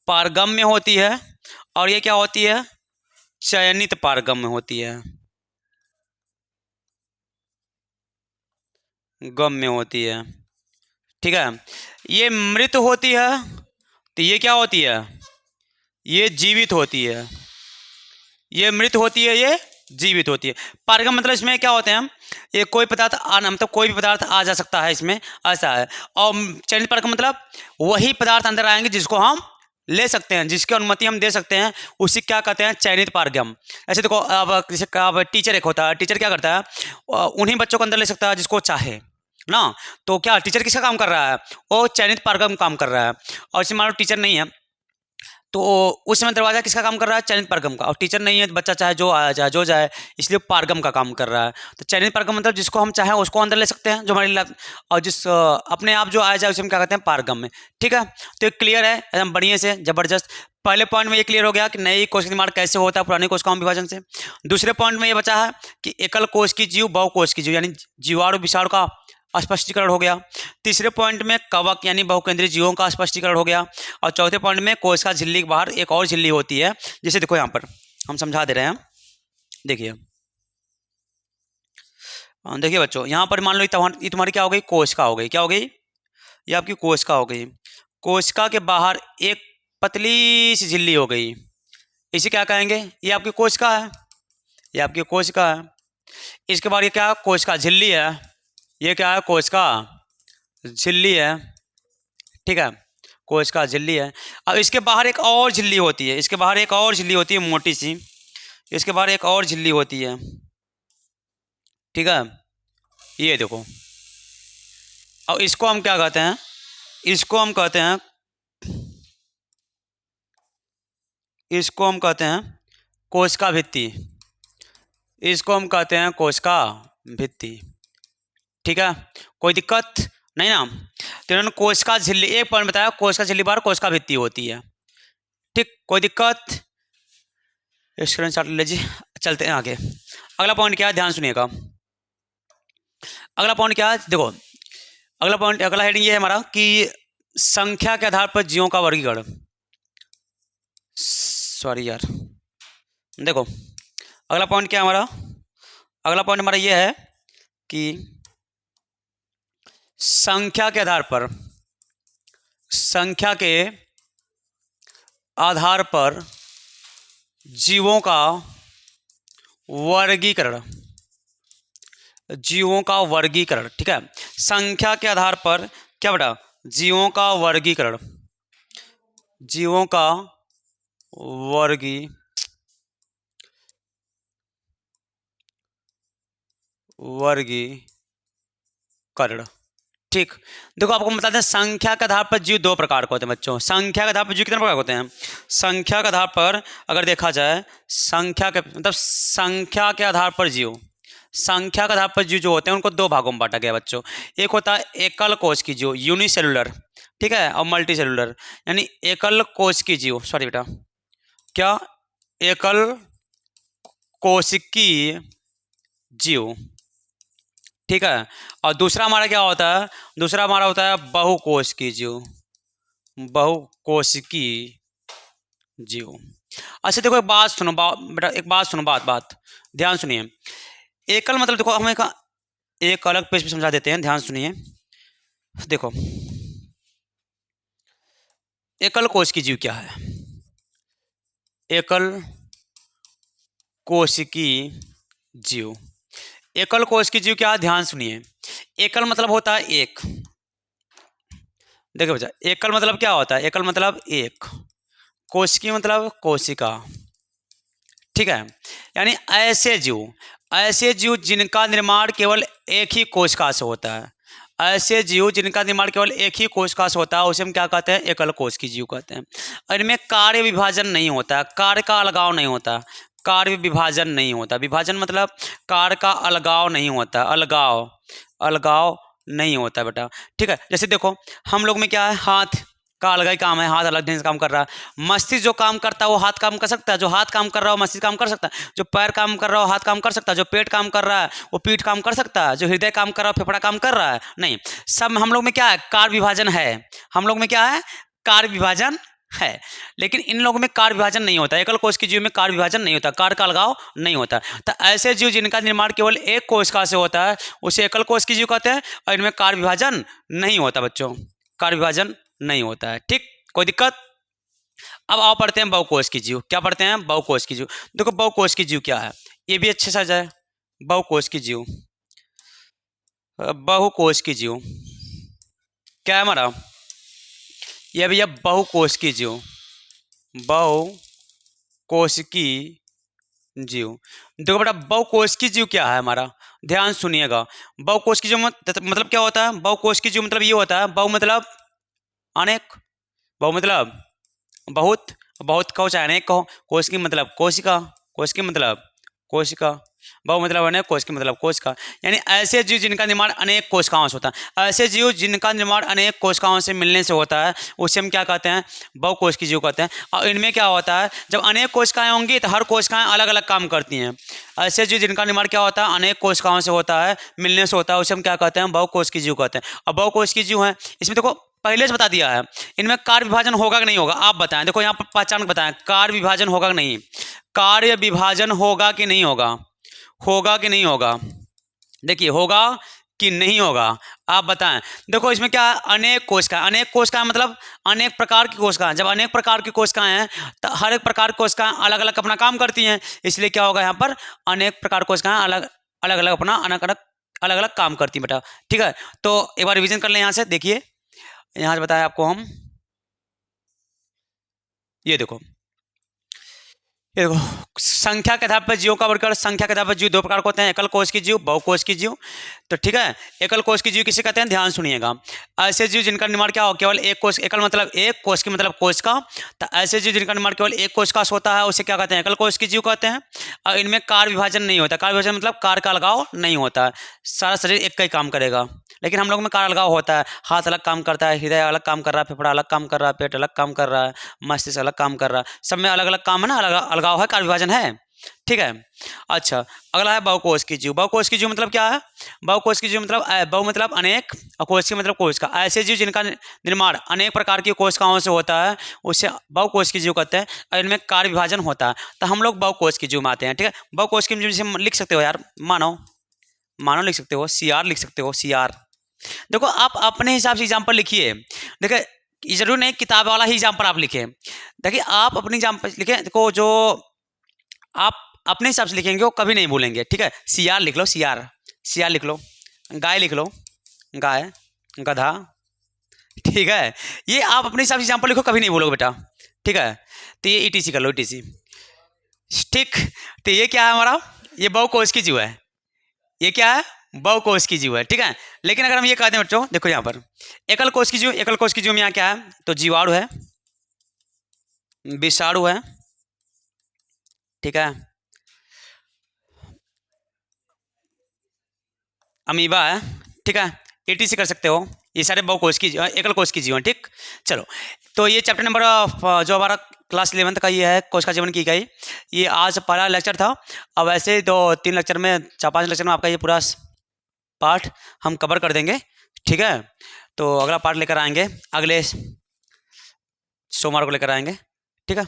पारगम्य होती है, और ये क्या होती है? चयनित पारगम्य होती है, गम्य होती है। ठीक है। ये मृत होती है, तो ये क्या होती है? ये जीवित होती है। ये मृत होती है, ये जीवित होती है। पारगम मतलब इसमें क्या होते हैं हम, ये कोई पदार्थ आना मतलब कोई भी पदार्थ आ जा सकता है इसमें, ऐसा है। और चयनित पारगम मतलब वही पदार्थ अंदर आएंगे जिसको हम ले सकते हैं, जिसकी अनुमति हम दे सकते हैं, उसी क्या कहते हैं? चयनित पारगम। ऐसे देखो, अब जैसे अब टीचर एक होता है, टीचर क्या करता है? उन्हीं बच्चों को अंदर ले सकता है जिसको चाहे ना। तो क्या टीचर किसका काम कर रहा है? वो चयनित पारगम काम कर रहा है। और इसे मान लो टीचर नहीं है, तो उस समय दरवाजा किसका काम कर रहा है? चयनित पारगम का। और टीचर नहीं है, बच्चा चाहे जो आया चाहे जो जाए, इसलिए पारगम का काम कर रहा है। तो चयनित पारगम मतलब जिसको हम चाहें उसको अंदर ले सकते हैं, जो हमारे लिए, और जिस अपने आप जो आया जाए उसे हम क्या कहते हैं? पारगम में। ठीक है, तो ये क्लियर है एकदम बढ़िया से, जबरदस्त। पहले पॉइंट में ये क्लियर हो गया कि नई कोशिका निर्माण कैसे होता है पुरानी कोशिकाओं में विभाजन से। दूसरे पॉइंट में ये बचा है कि एकल कोश की जीव, बहुकोश की जीव, यानी जीवाणु विषाणु का स्पष्टीकरण हो गया। तीसरे पॉइंट में कवक यानी बहुकेंद्रीय जीवों का स्पष्टीकरण हो गया। और चौथे पॉइंट में कोशिका झिल्ली के बाहर एक और झिल्ली होती है, जिसे देखो यहाँ पर हम समझा दे रहे हैं। देखिए, देखिए बच्चों, यहाँ पर मान लो ये तुम्हारी क्या हो गई? कोशिका हो गई। क्या हो गई? ये आपकी कोशिका हो गई। कोशिका के बाहर एक पतली सी झिल्ली हो गई, इसे क्या कहेंगे? ये आपकी कोशिका है, ये आपकी कोशिका है। इसके बाद ये क्या है? कोशिका झिल्ली है। ये क्या है? कोशिका झिल्ली है। ठीक है, कोशिका झिल्ली है। अब इसके बाहर एक और झिल्ली होती है, इसके बाहर एक और झिल्ली होती है मोटी सी, इसके बाहर एक और झिल्ली होती है। ठीक है, ये देखो। अब इसको हम क्या कहते हैं? इसको हम कहते हैं, इसको हम कहते हैं कोशिका भित्ति। इसको हम कहते हैं कोशिका भित्ति। ठीक है, कोई दिक्कत नहीं ना। तो इन्होंने कोशिका झिल्ली, एक पॉइंट बताया, कोशिका झिल्ली बाहर कोशिका भित्ति होती है। ठीक, कोई दिक्कत? स्क्रीनशॉट ले लीजिए। चलते हैं आगे। अगला पॉइंट क्या है? ध्यान सुनिएगा। अगला पॉइंट क्या है? देखो, अगला पॉइंट, अगला हेडिंग ये है हमारा कि संख्या के आधार पर जीवों का वर्गीकरण। सॉरी यार, देखो अगला पॉइंट क्या है हमारा? अगला पॉइंट हमारा ये है कि संख्या के आधार पर, संख्या के आधार पर जीवों का वर्गीकरण, जीवों का वर्गीकरण। ठीक है, संख्या के आधार पर क्या बेटा? जीवों का वर्गीकरण, जीवों का वर्गीकरण। ठीक, देखो आपको बता दें, संख्या के आधार पर जीव दो प्रकार के होते हैं बच्चों। संख्या के आधार पर जीव कितने प्रकार के होते हैं? संख्या के आधार पर अगर देखा जाए, संख्या के मतलब संख्या के आधार पर जीव, संख्या के आधार पर जीव जो होते हैं उनको दो भागों में बांटा गया बच्चों। एक होता है एकल कोश की जीव, यूनिसेलुलर, ठीक है, और मल्टी सेलुलर। यानी एकल कोश की जीव, सॉरी बेटा, क्या? एकल कोशिकी जीव। ठीक है, और दूसरा हमारा क्या होता है? दूसरा हमारा होता है बहुकोश की जीव, बहुकोशिकी जीव। अच्छा देखो एक बात सुनो, बेटा एक बात सुनो, बात ध्यान सुनिए। एकल मतलब देखो हमें एक अलग पेज पे समझा देते हैं, ध्यान सुनिए। देखो एकल कोशिकी जीव क्या है? एकल कोशिकी जीव, एकल कोशिकी जीव क्या है? ध्यान सुनिए। एकल मतलब होता है एक। देखो बच्चा, एकल मतलब क्या होता है? एकल मतलब एक, कोशिकी मतलब कोशिका, ठीक है। यानी ऐसे जीव जिनका निर्माण केवल एक ही कोशिका से होता है, ऐसे जीव जिनका निर्माण केवल एक ही कोशिका से होता है, उसे हम क्या कहते हैं? एकल कोशिकीय जीव कहते हैं। और इनमें कार्य विभाजन नहीं होता है, कार्य का अलगाव नहीं होता, कार्य विभाजन नहीं होता। विभाजन मतलब कार्य का अलगाव नहीं होता, अलगाव अलगाव नहीं होता बेटा, ठीक है। जैसे देखो हम लोग में क्या है, हाथ का अलग ही काम है, हाथ अलग ढंग से काम कर रहा है। मस्तिष्क जो काम करता है वो हाथ काम कर सकता है, जो हाथ काम कर रहा है वो मस्तिष्क काम कर सकता है, जो पैर काम कर रहा है वो हाथ काम कर सकता है, जो पेट काम कर रहा है वो पीठ काम कर सकता है, जो हृदय काम कर रहा है फेफड़ा काम कर रहा है नहीं। सब हम लोग में क्या है? कार्य विभाजन है। हम लोग में क्या है? कार्य विभाजन है। लेकिन इन लोगों में कार्य विभाजन नहीं होता, एकल कोशिकीय जीव में कार्य विभाजन नहीं होता, कार्य का अलगाव नहीं होता। तो ऐसे जीव जिनका निर्माण केवल एक कोशिका से होता है उसे एकल कोशिकीय जीव कहते हैं, और इनमें कार्य विभाजन नहीं होता बच्चों, कार्य विभाजन नहीं होता है, ठीक। कोई दिक्कत? अब आओ पढ़ते हैं बहुकोशिकीय जीव। क्या पढ़ते हैं? बहुकोशिकीय जीव। देखो बहुकोशिकीय जीव क्या है, ये भी अच्छे से आ जाए। बहुकोशिकीय जीव, बहुकोशिकीय जीव क्या है हमारा? ये भैया बहुकोशिकीय जीव, बहुकोशिकीय जीव। देखो बेटा बहुकोशिकीय जीव क्या है हमारा, ध्यान सुनिएगा। बहुकोशिकीय जीव मतलब क्या होता है? बहुकोशिकीय जीव मतलब ये होता है, बहु मतलब अनेक, बहु मतलब बहुत, बहुत कहो चाहे अनेक कहो, कोशिकी मतलब कोशिका, कोशिकी मतलब कोशिका, बहु मतलब अनेक, कोशिकी मतलब कोशिका। यानी ऐसे जीव जिनका निर्माण अनेक कोशिकाओं से होता है, ऐसे जीव जिनका निर्माण अनेक कोशिकाओं से मिलने से होता है उसे हम क्या कहते हैं? बहुकोशिकीय जीव कहते हैं। और इनमें क्या होता है, जब अनेक कोशिकाएं होंगी तो हर कोशिकाएं अलग अलग काम करती हैं। ऐसे जीव जिनका निर्माण क्या होता है? अनेक कोशिकाओं से होता है, मिलने से होता है, उसे हम क्या कहते हैं? बहुकोशिकीय जीव कहते हैं। और बहुकोशिकीय जीव है, इसमें देखो पहले से बता दिया है, इनमें कार्य विभाजन होगा कि नहीं होगा, आप बताएं। देखो यहाँ पर पहचान बताएं, कार्य विभाजन होगा कि नहीं, कार्य विभाजन होगा कि नहीं होगा, होगा कि नहीं होगा? देखिए होगा कि नहीं होगा, आप बताएं। देखो इसमें क्या है? अनेक कोशिकाएं, अनेक कोशिकाएं मतलब अनेक प्रकार की कोशिकाएं। जब अनेक प्रकार की कोशिकाएं हैं तो हर एक प्रकार की कोशिकाएं अलग अलग अपना काम करती हैं, इसलिए क्या होगा यहाँ पर? अनेक प्रकार कोशिकाएं अलग अलग अलग अपना अलग अलग काम करती हैं बेटा, ठीक है। तो एक बार रिविजन कर लें यहाँ से। देखिए यहाँ से बताया आपको हम, ये देखो, ये देखो संख्या के आधार पर जीवों का वर्गीकरण। संख्या के आधार पर जीव दो प्रकार के होते हैं, एकल कोशिकीय जीव, बहुकोशिकीय जीव। तो ठीक है, एकल कोशिकीय जीव किसे कहते हैं? ध्यान सुनिएगा। ऐसे जीव जिनका निर्माण क्या हो, केवल एक कोश, एकल मतलब एक, कोशिकीय मतलब कोशिका। तो ऐसे जीव जिनका निर्माण केवल एक कोशिका से होता है उसे क्या कहते हैं? एकल कोशिकीय जीव कहते हैं। और इनमें कार्य विभाजन नहीं होता, कार्य विभाजन मतलब कार्य का अलगाव नहीं होता है, सारा शरीर एक का ही काम करेगा। लेकिन हम लोग में कार्य अलगाव होता है, हाथ अलग काम करता है, हृदय अलग काम कर रहा है, फेफड़ा अलग काम कर रहा है, पेट अलग काम कर रहा है, मस्तिष्क अलग काम कर रहा है, सब में अलग अलग काम है ना, अलग अलगाव है, कार्य विभाजन है, ठीक है। अच्छा अगला है बहुकोशिकीय जीव। बहुकोशिकीय जीव मतलब क्या है? बहुकोशिकीय जीव मतलब बहु मतलब अनेक और कोशिकीय मतलब कोशिका। ऐसे जीव जिनका निर्माण अनेक प्रकार की कोशिकाओं से होता है उसे बहुकोशिकीय जीव कहते हैं, और इनमें कार्य विभाजन होता है, तो हम लोग बहुकोशिकीय जीव में आते हैं, ठीक है। बहुकोशिकीय जीव जैसे लिख सकते हो यार, मानो मानो लिख सकते हो, CR लिख सकते हो, CR। देखो आप अपने हिसाब से एग्जाम्पल लिखिए। देखिए ये जरूर नहीं किताब वाला ही एग्जाम्पल आप लिखें, देखिए आप अपनी एग्जाम्पल लिखें। देखो जो आप अपने हिसाब से लिखेंगे वो कभी नहीं भूलेंगे, ठीक है। CR लिख लो, CR लिख लो। गाय लिख लो, गाय, गधा, ठीक है। ये आप अपने हिसाब से एग्जाम्पल लिखो, कभी नहीं भूलोगे बेटा, ठीक है। तो ये ETC कर लो, ETC, ठीक। तो ये क्या है हमारा? ये बहुकोशिकीय जीव है, ये क्या है? बहुकोशिकीय जीव है, ठीक है। लेकिन अगर हम ये कहते हैं बच्चों, देखो यहाँ पर एकल कोशिकीय जीव, एकल कोशिकीय जीव में यहाँ क्या है? तो जीवाणु है, विषाणु है, ठीक है, अमीबा है, ठीक है। ETC कर सकते हो, ये सारे बहुकोशिकीय एकल कोशिकीय जीव हैं, ठीक। चलो तो ये चैप्टर नंबर जो हमारा क्लास 11 का ये है, कोशिका जीवन की इकाई, ये आज पहला लेक्चर था। अब ऐसे 2-3 लेक्चर में, 4-5 लेक्चर में आपका ये पूरा पार्ट हम कवर कर देंगे, ठीक है। तो अगला पार्ट लेकर आएंगे, अगले सोमवार को लेकर आएंगे, ठीक है।